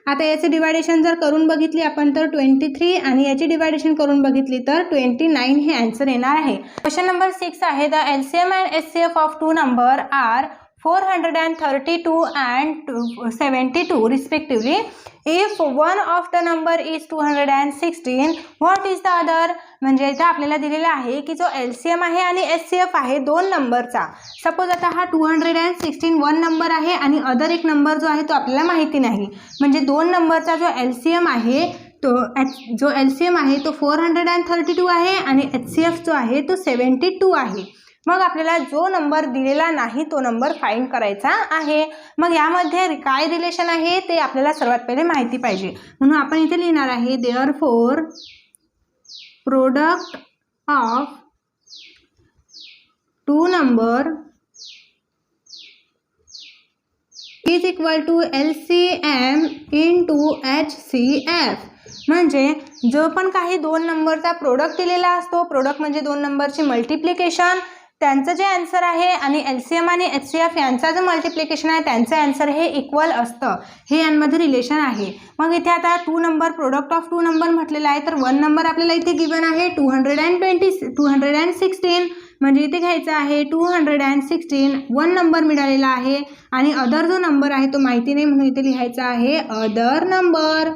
आता याचे डिवायडेशन जर करून बघितली आपण तर 23 आणि याची डिवायडेशन करून बघितली तर 29 हे आन्सर येणार आहे. क्वेश्चन नंबर 6 आहे the LCM and HCF of two number are 432 and 72 respectively. If one of the number is 216, what is the other? म्हणजे इथे आपल्याला दिलेला आहे की जो LCM आहे आणि HCF आहे दोन नंबरचा. सपोज आता हा 216 वन नंबर आहे आणि अदर एक नंबर जो आहे तो आपल्याला माहिती नाही. म्हणजे दोन नंबरचा जो LCM आहे जो LCM आहे तो 432 आहे आणि HCF जो आहे तो 72 आहे. मग आपल्याला जो नंबर दिलेला नाही तो नंबर फाइंड करायचा आहे. मग यामध्ये काय रिलेशन आहे ते आपल्याला सर्वात पहिले माहिती पाहिजे, म्हणून आपण इथे लिहिणार आहे therefore product of two number is equal to LCM into HCF. म्हणजे जो पण काही दोन नंबरचा प्रोडक्ट दिलेला असतो, प्रोडक्ट म्हणजे दोन नंबरची मल्टिप्लिकेशन, त्यांचं जे आन्सर आहे आणि LCM आणि HCF यांचा जो मल्टिप्लिकेशन आहे त्यांचं आन्सर हे इक्वल असतं. हे यांमध्ये रिलेशन आहे. मग इथे आता two number product of two number म्हटलेला आहे, तर वन नंबर आपल्याला इथे गिवन आहे 216. म्हणजे इथे घ्यायचं आहे 216. वन नंबर मिळालेला आहे आणि अदर जो नंबर आहे तो माहिती नाही, म्हणून इथे लिहायचा आहे अदर नंबर.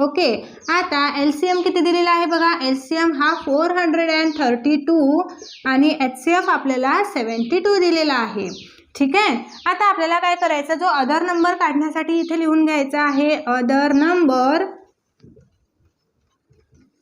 ओके. आता LCM किती दिलेला आहे बघा. LCM हा 432 आणि HCF आपल्याला 72 दिलेला आहे. ठीक आहे. आता आपल्याला काय करायचं, जो अदर नंबर काढण्यासाठी इथे लिहून घ्यायचा आहे अदर नंबर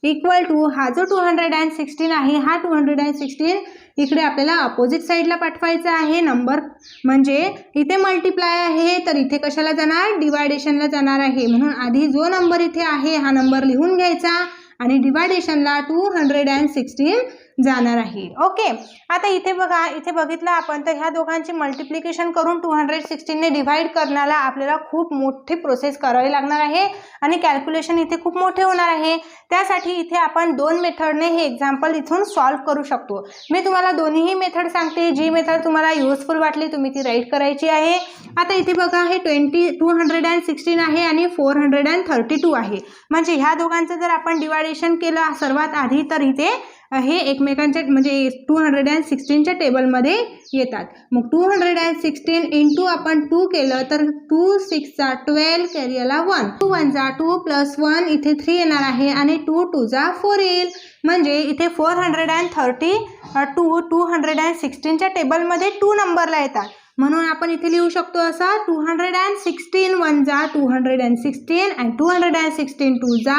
इक्वल टू हा जो 216 आहे हा 216 इकडे आपल्याला अपोजिट साईडला पाठवायचा आहे नंबर. म्हणजे इथे मल्टिप्लाय आहे तर इथे कशाला जाणार? डिवायडेशनला जाणार आहे. म्हणून आधी जो नंबर इथे आहे हा नंबर लिहून घ्यायचा आणि डिवायडेशनला 216 जाणार आहे. ओके. आता इथे बघा, इथे बघितलं आपण तर ह्या दोघांची मल्टिप्लिकेशन करून 216 ने डिवाइड करण्याला आपल्याला खूप मोठी प्रोसेस करावी लागणार आहे आणि कॅल्क्युलेशन इथे खूप मोठे होणार आहे. त्यासाठी इथे आपण दोन मेथडने हे एक्झाम्पल इथून सॉल्व्ह करू शकतो. मी तुम्हाला दोन्हीही मेथड सांगते, जी मेथड तुम्हाला युजफुल वाटली तुम्ही ती राईट करायची आहे. आता इथे बघा हे 216 आहे आणि 432 आहे. म्हणजे ह्या दोघांचं जर आपण डिवायडेशन केलं सर्वात आधी तर इथे हे एकमेकांच्या म्हणजे 216च्या टेबलमध्ये येतात. मग 216 इंटू आपण 2 केलं तर 2 6 चा 12 कॅरीला 1, 2 1 जा 2 प्लस 1 इथे 3 येणार आहे आणि 2 2 जा 4 येईल. म्हणजे इथे 432 216च्या टेबलमध्ये 2 नंबरला येतात. म्हणून आपण इथे लिहू शकतो असा 216 1 जा 216 and 216 2 जा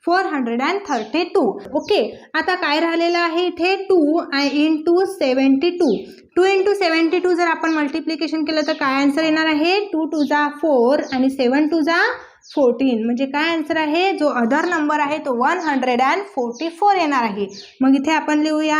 432. ओके. आता काय राहिलेलं आहे इथे 2 इंटू 72. 2 इंटू 72 जर आपण मल्टिप्लिकेशन केलं तर काय आन्सर येणार आहे? 2 2 जा 4 आणि 7 2 जा 14. म्हणजे काय आन्सर आहे? जो अदर नंबर आहे तो 144 येणार आहे. मग इथे आपण लिहूया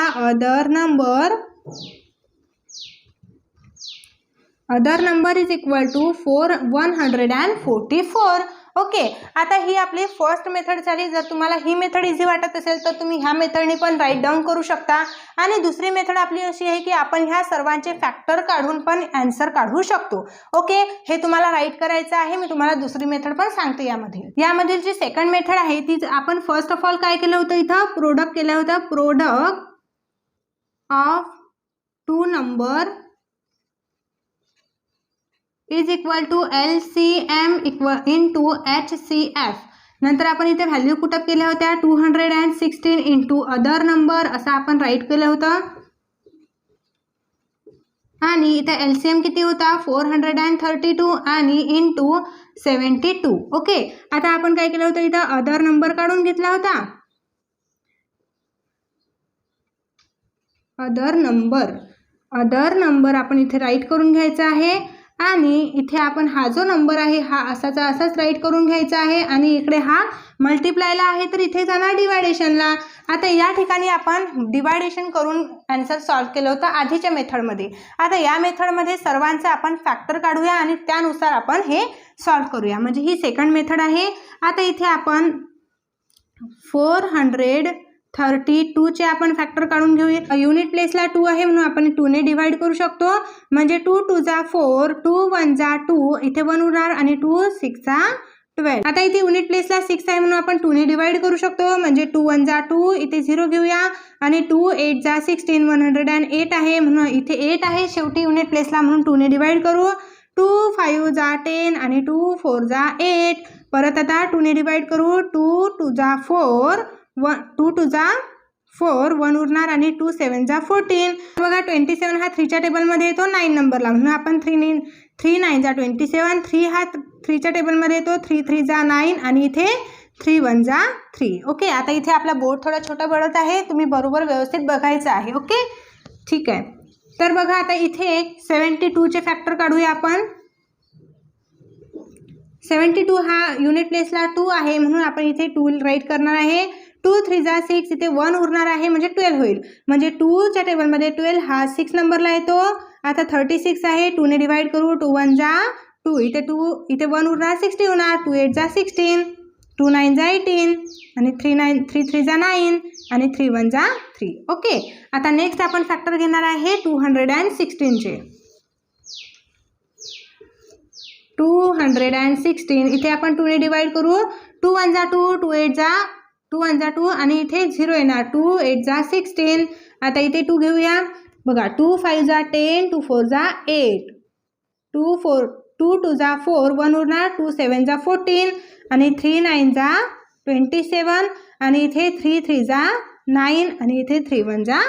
other number is equal to 144. Okay. आता ही आपली फर्स्ट मेथड झाली. जर तुम्हाला ही मेथड इझी वाटत असेल तर तुम्ही ह्या मेथडने पण राईट डाऊन करू शकता. आणि दुसरी मेथड आपली अशी आहे की आपण ह्या सर्वांचे फॅक्टर काढून पण आन्सर काढू शकतो. ओके. हे तुम्हाला राईट करायचं आहे. मी तुम्हाला दुसरी मेथड पण सांगते. यामधील जी सेकंड मेथड आहे ती आपण फर्स्ट ऑफ ऑल काय केलं होतं, इथं प्रोडक्ट केलं होतं. Product of two number is equal to LCM into HCF. नंतर आपण इथे व्हॅल्यू पुटअप केल्या होत्या 216 इंटू अदर नंबर असं आपण राईट केलं होतं. आणि इथे LCM किती होता 432 आणि इंटू 72. ओके, आता आपण काय केलं होतं इथं अदर नंबर काढून घेतला होता. अदर नंबर आपण इथे राईट करून घ्यायचा आहे आणि इथे आपण हा जो नंबर आहे हा असाचा असाच राईट करून घ्यायचा आहे आणि इकडे हा मल्टिप्लायला आहे तर इथे जाणार डिवायडेशनला. आता या ठिकाणी आपण डिवायडेशन करून आन्सर सॉल्व केलं होतं आधीच्या मेथडमध्ये. आता या मेथडमध्ये सर्वांचा आपण फॅक्टर काढूया आणि त्यानुसार आपण हे सॉल्व करूया. म्हणजे ही सेकंड मेथड आहे. आता इथे आपण 432 चे आपण फॅक्टर काढून घेऊया. युनिट प्लेसला 2 आहे म्हणून आपण 2 ने डिवाइड करू शकतो. म्हणजे 2 2 जा 4, 2 1 जा 2, इथे 1 उरणार आणि 2 6 जा 12. आता इथे युनिट प्लेसला 6 आहे म्हणून आपण 2 ने डिवाइड करू शकतो. म्हणजे 2 1 जा 2, इथे 0 घेऊया आणि 2 8 जा 16, 108 आहे म्हणून इथे 8 आहे शेवटी युनिट प्लेसला म्हणून 2 ने डिवाइड करू. 2 5 जा 10 आणि 2 4 जा 8. परत आता 2 ने डिवाइड करू. 2 2 जा 4, 2 2 जा 4, 1 उरणार आणि 2 7 जा 14. बघा 27 हा 3च्या टेबलमध्ये येतो 9 नंबरला म्हणून आपण 3 9 जा 27. 3 हा 3च्या टेबलमध्ये येतो 3 3 जा 9 आणि इथे 3 1 जा 3. ओके, आता इथे आपला बोर्ड थोडा छोटा पडत आहे, तुम्ही बरोबर व्यवस्थित बघायचं आहे. ओके, ठीक आहे. तर बघा आता इथे 72 चे फॅक्टर काढूया आपण. 72 हा युनिट प्लेसला 2 आहे म्हणून आपण इथे 2 राईट करणार आहे. 2 3 जा 6, इथे 1 उरणार आहे म्हणजे 12 होईल. म्हणजे 2च्या टेबलमध्ये 12 हा 6 नंबरला येतो. आता 36 आहे, 2 ने डिवाइड करू. 2 1 जा 2, इथे 1 उरणार 60 होणार. 2 8 जा 16, 2 9 जा 18 आणि 3 3 जा 9 आणि 3 1 जा 3. ओके, आता नेक्स्ट आपण फॅक्टर घेणार आहे 216 चे. 216 इथे आपण 2 ने डिवाइड करू. 2 1 जा 2, 2 1 जा 2 आणि इथे 0 येणार. 2 8 जा 16. आता इथे 2 घेऊया. बघा 2 5 जा 10, 2 4 जा 8, 2 2 जा 4, 1 उरणार. 2 7 जा 14 आणि 3 9 जा 27 आणि इथे 3 3 जा 9 आणि इथे 3 1 जा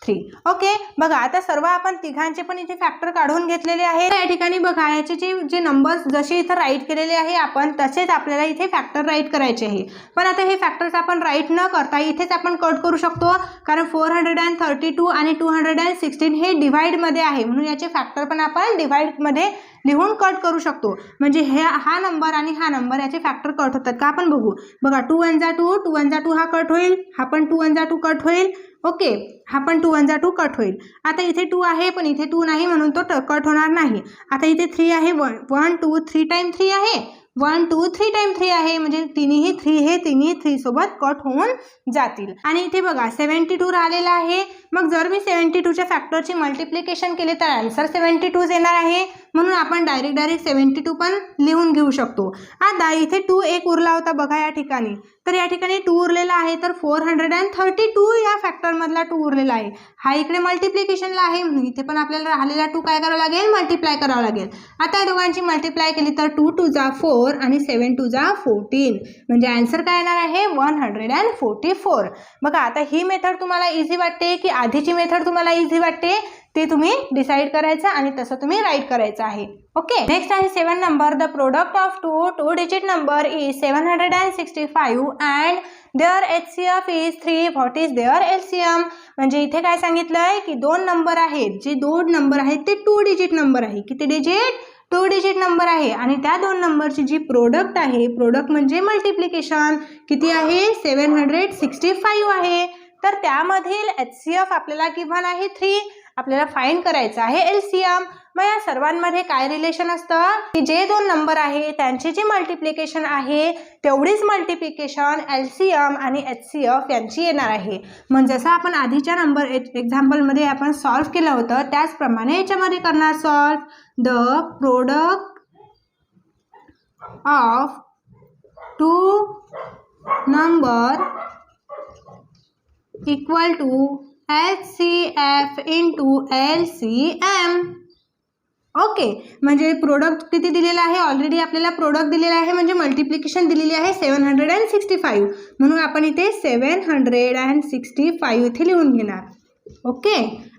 3. ओके, बघा आता सर्व आपण तिघांचे पण इथे फॅक्टर काढून घेतलेले आहे. या ठिकाणी बघा याचे जे नंबर्स जसे इथे राईट केलेले आहे आपण तसेच आपल्याला इथे फॅक्टर राईट करायचे आहे. पण आता हे फॅक्टर्स आपण राईट न करता इथेच आपण कट करू शकतो कारण 432 आणि 216 हे डिवाइडमध्ये आहे म्हणून याचे फॅक्टर पण आपण डिवाइडमध्ये लिहून कट करू शकतो. म्हणजे हा नंबर आणि हा नंबर याचे फॅक्टर कट होतात का आपण बघू. बघा 2 1 जा 2, 2 1 जा 2 हा कट होईल. हा पण 2 1 जा 2 कट होईल. ओके, हा पण 2 1 जा 2 कट होईल. आता इथे 2 आहे पण इथे 2 नाही म्हणून तो कट होणार नाही. आता इथे 3 आहे. 1 2 3 टाइम 3 आहे. 1 2 3 टाइम 3 आहे म्हणजे तिन्ही 3 हे तिन्ही 3 सोबत कट होऊन जातील. आणि इथे बघा 72 राहिलेला आहे. मग जर मी 72 च्या फॅक्टरची मल्टिप्लिकेशन केले तर आन्सर 72 येणार आहे म्हणून आपण डायरेक्ट 72 पण लिहून घेऊ शकतो. आता इथे 2 एक उरला होता बघा या ठिकाणी. तर या ठिकाणी 2 उरलेला आहे तर 432 या फॅक्टर मधला 2 उरलेला आहे. हा इकडे मल्टिप्लिकेशनला आहे म्हणून इथे पण आपल्याला राहिलेला 2 काय करावं लागेल मल्टिप्लाय करावं लागेल. आता या दोघांची मल्टिप्लाय केली तर 2 2 जा 4 आणि 7 2 जा 14 म्हणजे आन्सर काय येणार आहे 144. बघा आता ही मेथड तुम्हाला इझी वाटते की आधीची मेथड तुम्हाला इझी वाटते ते तुम्ही डिसाइड करायचं आणि तसं तुम्ही राईट करायचं आहे. ओके, नेक्स्ट आहे 7 number. The product of two digit number is 765 and their HCF is 3. What is their LCM. म्हणजे इथे काय सांगितलंय की 2 नंबर आहेत. जे 2 नंबर आहेत ते 2 डिजिट नंबर आहे. किती डिजिट 2 डिजिट नंबर आहे आणि त्या 2 नंबरची जी प्रोडक्ट आहे, प्रोडक्ट म्हणजे मल्टिप्लिकेशन किती आहे 765 आहे. तर त्यामधील HCF आपल्याला गिव्हन आहे 3. आपल्याला फाइंड करायचं आहे LCM. मग या सर्वांमध्ये काय रिलेशन असतं की जे 2 नंबर आहे त्यांचे जे मल्टिप्लिकेशन आहे तेवढीच मल्टिप्लिकेशन LCM आणि HCF यांची येणार आहे. म्हणजे जसं आपण आधीच्या नंबर एक्झाम्पलमध्ये आपण सॉल्व केलं होतं त्याचप्रमाणे याच्यामध्ये करणार solve. The product of 2 number equal to HCF into LCM. Okay, म्हणजे प्रोडक्ट किती दिलेला आहे ऑलरेडी आपल्याला प्रोडक्ट दिलेला आहे म्हणजे मल्टिप्लिकेशन दिलेली आहे 765 म्हणून आपण इथे 765 इथे लिहून घेणार. ओके,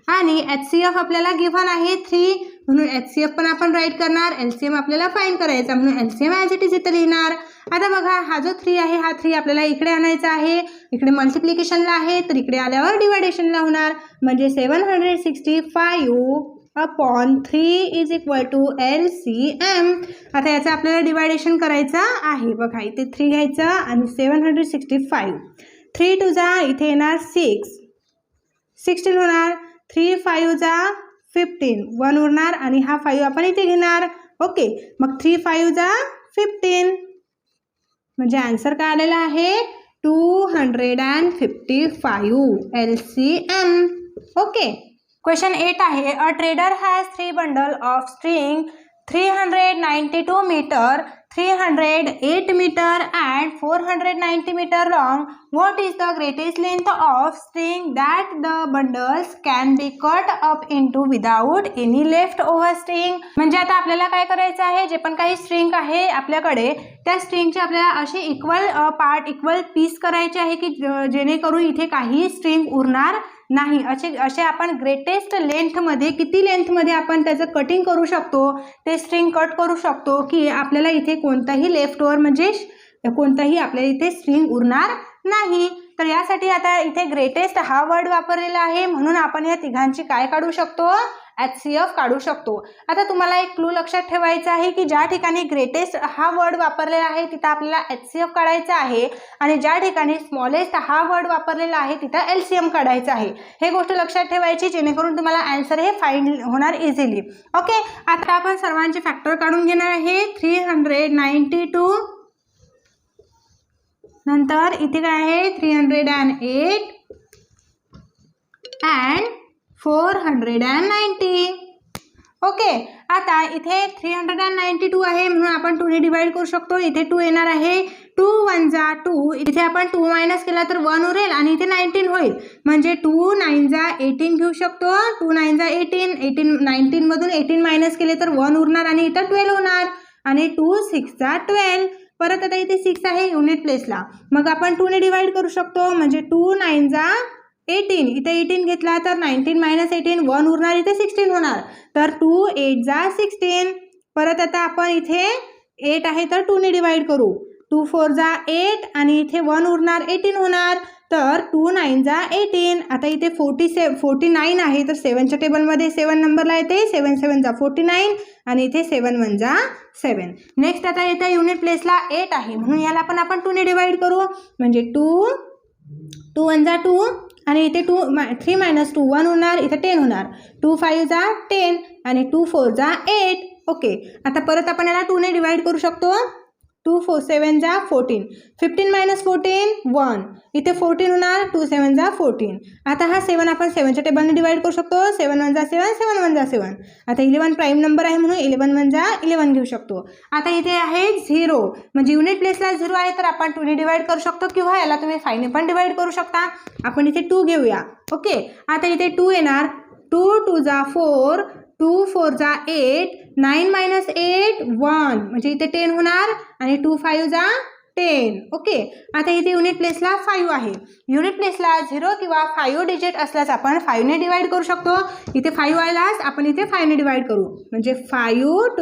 आणि HCF आपल्याला गिव्हन आहे 3, म्हणून HCF पण आपण राईट करणार. LCM आपल्याला फाइंड करायचा म्हणून LCM ॲज इट इज इथे लिहिणार. आता बघा हा जो 3 आहे हा 3 आपल्याला इकडे आणायचा आहे, इकडे मल्टिप्लिकेशनला आहे तर इकडे आल्यावर डिवायडेशनला होणार. म्हणजे 765/3 इज इक्वल टू LCM. आता याचं आपल्याला डिवायडेशन करायचं आहे. बघा इथे 3 घ्यायचं आणि 765 3 2 जा इथे येणार 16 होणार. 3 5 जा 15 1 उरणार आणि हा 5 आपण इथे घेणार. ओके, मग 3 5 जा 15 म्हणजे आन्सर काय आलेला आहे 255 LCM. ओके, क्वेश्चन 8 आहे. A trader has 3 bundle of string 392 meter 308 meter and 490 meter long. What is the greatest length of string that the bundles can be cut up into without any leftover string? म्हणजे आता आपल्याला काय करायचं आहे, जे पण काही स्ट्रिंग आहे आपल्याकडे त्या स्ट्रिंगचे आपल्याला असे इक्वल पार्ट इक्वल पीस करायचे आहे की जेणेकरून इथे काही स्ट्रिंग उरणार नाही. असे आपण ग्रेटेस्ट लेंथमध्ये किती लेंथमध्ये आपण त्याचं कटिंग करू शकतो, ते स्ट्रिंग कट करू शकतो की आपल्याला इथे कोणताही लेफ्ट ओव्हर म्हणजे कोणताही आपल्याला इथे स्ट्रिंग उरणार नाही. तर यासाठी आता इथे ग्रेटेस्ट हा वर्ड वापरलेला आहे म्हणून आपण या तिघांची काय काढू शकतो, HCF काढू शकतो. आता तुम्हाला एक क्लू लक्षात ठेवायचा आहे की ज्या ठिकाणी ग्रेटेस्ट हा वर्ड वापरलेला आहे तिथं आपल्याला HCF काढायचा आहे आणि ज्या ठिकाणी स्मॉलेस्ट हा वर्ड वापरलेला आहे तिथं LCM काढायचा आहे. हे गोष्ट लक्षात ठेवायची जेणेकरून तुम्हाला आन्सर हे फाइंड होणार इझिली. ओके, आता आपण सर्वांचे फॅक्टर काढून घेणार आहे. 392 नंतर इथे काय आहे 308 and 490. ओके, आता इथे 392 आहे म्हणून आपण 2 ने डिवाइड करू शकतो. इथे 2 येणार आहे. 2 1 जा 2, इथे आपण 2 मायनस केला तर 1 उरेल आणि इथे 19 होईल म्हणजे 2 9 जा 18 घेऊ शकतो. 2 9 जा 18 19 मधून 18 मायनस केले तर 1 उरणार आणि इथं 12 होणार आणि 2 6 जा 12. परत आता इथे 6 आहे युनिट प्लेसला, मग आपण 2 ने डिवाइड करू शकतो म्हणजे 2 9 जा 18, इथे 18 घेतला तर 19 मायनस 18 1 उरणार, इथे 16 होणार तर 2 8 जा 16. परत आता आपण इथे 8 आहे तर 2 ने डिवाइड करू. 2 4 जा 8 आणि इथे 1 उरणार 18 होणार तर 2 9 जा 18. आता इथे 49 आहे तर 7च्या टेबलमध्ये 7 नंबरला येते. 7 7 जा 49 आणि इथे 7 1 जा 7. नेक्स्ट आता इथे युनिट प्लेसला 8 आहे म्हणून याला पण आपण 2 ने डिवाइड करू म्हणजे 2 1 जा 2 आणि इथे 3 मायनस 2 1 होणार, इथे 10 होणार. 2 5 जा 10 आणि 2 4 जा 8. ओके, आता परत आपण याला 2 ने डिवाइड करू शकतो. 2 4 7 जा 14, 15 मायनस 14 1, इथे 14 होणार. 2 7 जा 14. आता हा 7 आपण 7च्या टेबलने डिवाइड करू शकतो. 7 1 जा 7 7 1 जा 7. आता 11 प्राईम नंबर आहे म्हणून 11 1 जा 11 घेऊ शकतो. आता इथे आहे 0 म्हणजे युनिट प्लेसला 0 आहे तर आपण 2 ने डिवाइड करू शकतो किंवा याला तुम्ही 5 ने पण डिवाइड करू शकता. आपण इथे 2 घेऊया. ओके, आता इथे 2 येणार. 2 2 जा 4, 2 4 जा 8, 9 मायनस 8 1 म्हणजे इथे 10 होणार आणि 2 5 जा 10. ओके, आता इथे युनिट प्लेसला 5 आहे. युनिट प्लेसला 0 किंवा 5 डिजिट असल्यास आपण 5 ने डिवाइड करू शकतो. इथे 5 आल्यास आपण इथे 5 ने डिवाइड करू म्हणजे 5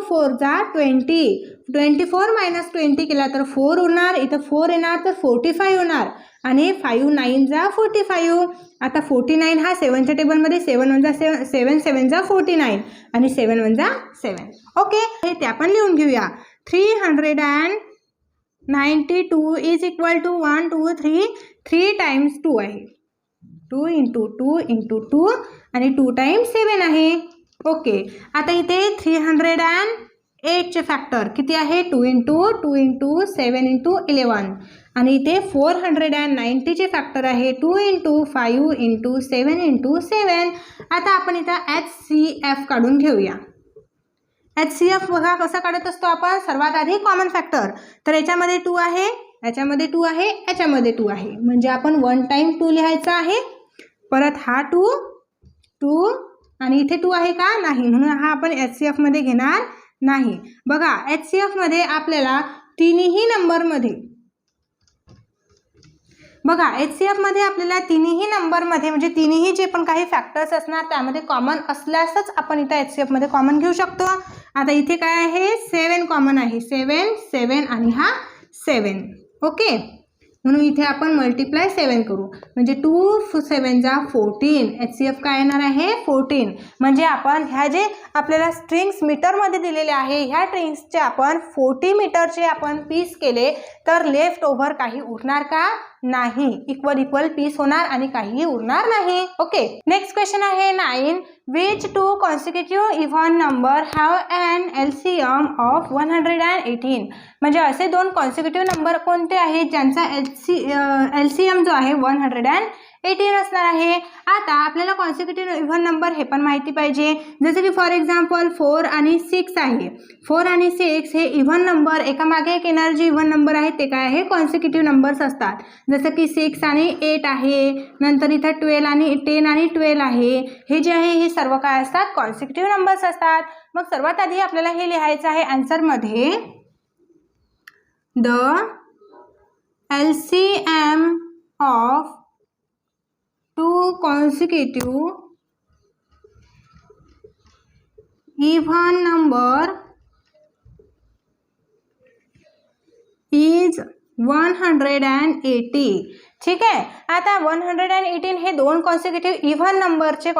4 जा 20, 24 मायनस 20 केला तर 4 उरणार, इथं 4 येणार तर 45 होणार आणि 5 9 जा 45. आता 49 हा 7च्या टेबलमध्ये 7 1 जा 7 7 जा 49 आणि 7 1 जा 7. ओके, हे ते आपण लिहून घेऊया. 392 इज इक्वल टू 1 2 3 टाइम्स 2 आहे. 2 इंटू 2 इंटू 2 आणि 2 टाइम्स 7 आहे. ओके, आता इथे 308चे फॅक्टर किती आहे 2 इंटू 7 इंटू 11 आणि इथे 490चे फॅक्टर आहे 2 इंटू 5 इंटू 7 इंटू 7. आता आपण इथं HCF काढून घेऊया. HCF बघा कसा काढत असतो आपण. सर्वात आधी कॉमन फॅक्टर, तर याच्यामध्ये 2 आहे, याच्यामध्ये 2 आहे, याच्यामध्ये 2 आहे म्हणजे आपण 1 टाइम 2 लिहायचा आहे. परत हा 2 आणि इथे 2 आहे का नाही म्हणून हा आपण HCF मध्ये घेणार नाही. बघा HCF मध्ये आपल्याला तिन्ही नंबरमध्ये बघा HCF मध्ये आपल्याला तिन्ही नंबरमध्ये म्हणजे तिन्ही जे पण काही फॅक्टर्स असणार त्यामध्ये कॉमन असल्यासच आपण इथे HCF मध्ये कॉमन घेऊ शकतो. आता इथे काय आहे 7 कॉमन आहे, 7 7 आणि हा 7. ओके, म्हणून इथे आपण मल्टिप्लाय 7 करू म्हणजे 2 7 जा 14. HCF काय येणार आहे 14. म्हणजे आपण ह्या जे आपल्याला स्ट्रिंग्स मीटरमध्ये दिलेले आहे ह्या स्ट्रिंग्सचे आपण 40 मीटरचे आपण पीस केले तर लेफ्ट ओव्हर काही उरणार का नाही, इक्वल पीस होणार आणि काहीही उरणार नाही. ओके, नेक्स्ट क्वेश्चन आहे 9. Which two consecutive even number have an LCM of 118? म्हणजे असे दोन कॉन्सिक्युटिव्ह नंबर कोणते आहेत ज्यांचा LCM जो आहे 118 असणार आहे. आता आपल्याला कॉन्सिक्युटिव्ह इव्हन नंबर हे पण माहिती पाहिजे. जसं की फॉर एक्झाम्पल 4 आणि 6 आहे. 4 आणि 6 हे इव्हन नंबर एकामागे एक येणारे जे इव्हन नंबर आहेत ते काय आहे कॉन्सिक्युटिव्ह नंबर्स असतात. जसं की 6 आणि 8 आहे, नंतर इथं 12 आणि 10 आणि 12 आहे. हे जे आहे हे सर्व काय असतात कॉन्सिक्युटिव्ह नंबर्स असतात. मग सर्वात आधी आपल्याला हे लिहायचं आहे आन्सरमध्ये the LCM of two consecutive even number is 180. ठीक आहे. आता 118 हे दोन कॉन्सिक्युटिव्ह इव्हन नंबरचे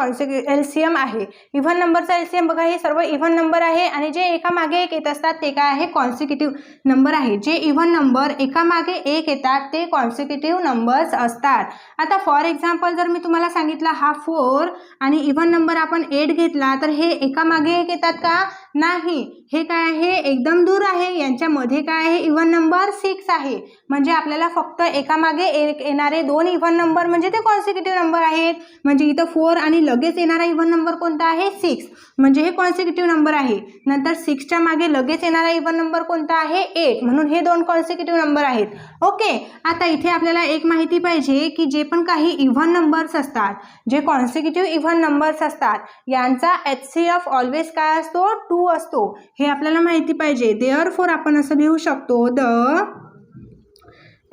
LCM आहे. इव्हन नंबरचा LCM बघा हे सर्व इव्हन नंबर आहे आणि जे एकामागे एक येत असतात ते काय आहे कॉन्सिक्युटिव्ह नंबर आहे. जे इव्हन नंबर एकामागे एक येतात ते कॉन्सिक्युटिव्ह नंबर्स असतात. आता फॉर एक्झाम्पल जर मी तुम्हाला सांगितलं हा 4 आणि इव्हन नंबर आपण 8 घेतला तर हे एकामागे एक येतात का नाही, हे काय आहे एकदम दूर आहे. यांच्यामध्ये काय आहे इव्हन नंबर 6 आहे. म्हणजे आपल्याला फक्त एकामागे एक येणारे दोन इव्हन नंबर म्हणजे ते कॉन्सिक्युटिव्ह नंबर आहेत. म्हणजे इथं 4 आणि लगेच येणारा इव्हन नंबर कोणता आहे 6 म्हणजे हे कॉन्सिक्युटिव्ह नंबर आहे. नंतर 6च्या मागे लगेच येणारा इव्हन नंबर कोणता आहे 8 म्हणून हे दोन कॉन्सिक्युटिव्ह नंबर आहेत. ओके, आता इथे आपल्याला एक माहिती पाहिजे की जे पण काही इव्हन नंबर्स असतात जे कॉन्सिक्युटिव्ह इव्हन नंबर्स असतात यांचा HCF ऑलवेज काय असतो 2 असतो. हे आपल्याला माहिती पाहिजे. देअरफॉर आपण असं लिहू शकतो the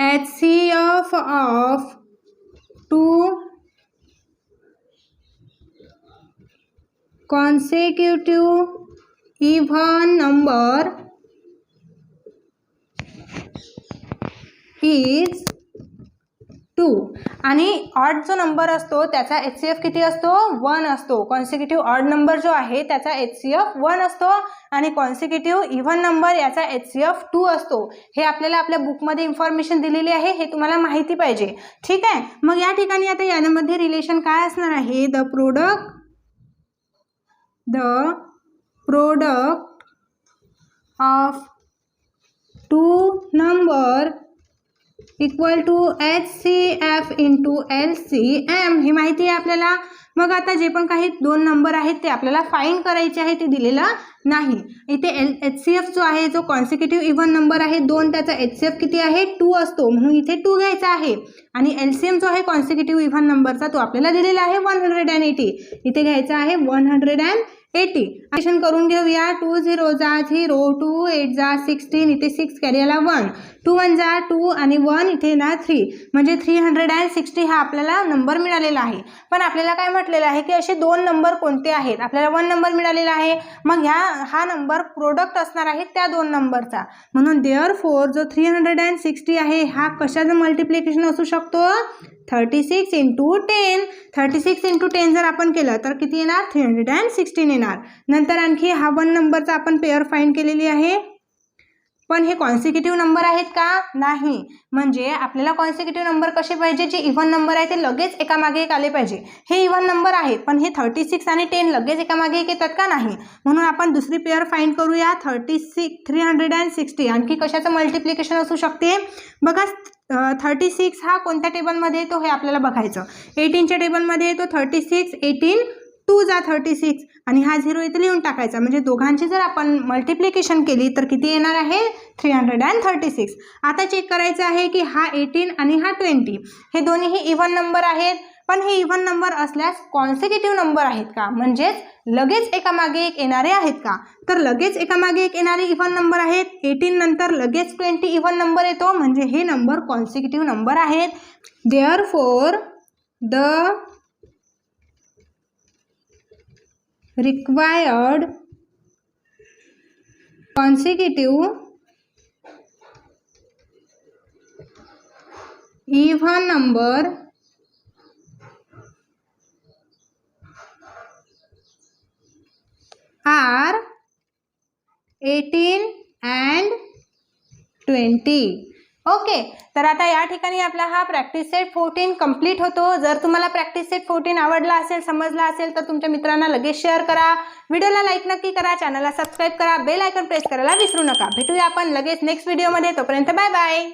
HCF of two consecutive even number is 2. आणि ऑड जो नंबर असतो त्याचा HCF किती असतो 1 असतो. कॉन्सिक्युटिव्ह ऑड नंबर जो आहे त्याचा HCF 1 असतो आणि कॉन्सिक्युटिव्ह इव्हन नंबर याचा HCF 2 असतो. हे आपल्याला आपल्या बुकमध्ये इन्फॉर्मेशन दिलेली आहे, हे तुम्हाला माहिती पाहिजे. ठीक आहे. मग या ठिकाणी आता यामध्ये रिलेशन काय असणार आहे the product of two number equal to HCF into LCM ही माहिती आहे आपल्याला. मग आता जे पण काही दोन नंबर आहेत ते आपल्याला फाइंड करायचे आहे ते दिलेलं नाही. इथे HCF जो आहे जो कॉन्सिक्युटिव्ह इव्हन नंबर आहे 2 त्याचा HCF किती आहे 2 असतो म्हणून इथे 2 घ्यायचा आहे. आणि LCM जो आहे कॉन्सिक्युटिव्ह इव्हन नंबरचा तो आपल्याला दिलेला आहे 180. इथे घ्यायचा आहे 180. ॲडिशन करून घेऊया. 2 0 जा 0, 2 8 जा 16, इथे 6 कॅरीला 1, 2 1 जा 2 आणि 1 इथे ना 3 म्हणजे 360 हा आपल्याला नंबर मिळालेला आहे. पण आपल्याला काय म्हटलेलं आहे की असे दोन नंबर कोणते आहेत. आपल्याला 1 नंबर मिळालेला आहे. मग हा नंबर प्रोडक्ट असणार आहे त्या दोन नंबरचा. म्हणून देअरफॉर जो 360 आहे हा कशाचं मल्टिप्लिकेशन असू शकतो 36 इंटू 10. 36 इंटू 10 जर आपण केलं तर किती येणार 316 येणार. नंतर आणखी हा 1 नंबरचा आपण पेअर फाइंड केलेली आहे. पण हे कॉन्सिक्युटिव्ह नंबर आहेत का नाही. म्हणजे आपल्याला कॉन्सिक्युटिव्ह नंबर कसे पाहिजे जे इव्हन नंबर आहे ते लगेच एकामागे एक आले पाहिजे. हे इव्हन नंबर आहेत पण हे 36 आणि 10 लगेच एकामागे एक येतात का नाही. म्हणून आपण दुसरी पेअर फाइंड करूया 360. आणखी कशाचं मल्टिप्लिकेशन असू शकते बघा. 36 हा कोणत्या टेबलमध्ये येतो हे आपल्याला बघायचं. 18च्या टेबलमध्ये येतो 36. 18 2 जा 36 आणि हा 0 इथे लिहून टाकायचा. म्हणजे दोघांची जर आपण मल्टिप्लिकेशन केली तर किती येणार आहे 336. आता चेक करायचं आहे की हा 18 आणि हा 20 हे दोन्हीही इव्हन नंबर आहेत. पण हे इव्हन नंबर असल्यास कॉन्सिक्युटिव्ह नंबर आहेत का, म्हणजेच लगेच एकामागे एक येणारे आहेत का? तर लगेच एकामागे एक येणारे इव्हन नंबर आहेत. 18 नंतर लगेच 20 इव्हन नंबर येतो, म्हणजे हे नंबर कॉन्सिक्युटिव्ह नंबर आहेत. Therefore the required consecutive even number are 18 and 20. Okay, तर आता या ठिकाणी आपला हा प्रॅक्टिस सेट 14 कंप्लीट होतो. जर तुम्हाला प्रॅक्टिस सेट 14 आवडला असेल, समजला असेल तर तुमच्या मित्रांना लगेच शेअर करा. व्हिडिओला लाईक नक्की करा, चॅनलला सबस्क्राईब करा, बेल आयकॉन प्रेस करायला विसरू नका. भेटूया आपण लगेच नेक्स्ट व्हिडिओमध्ये. तोपर्यंत बाय बाय.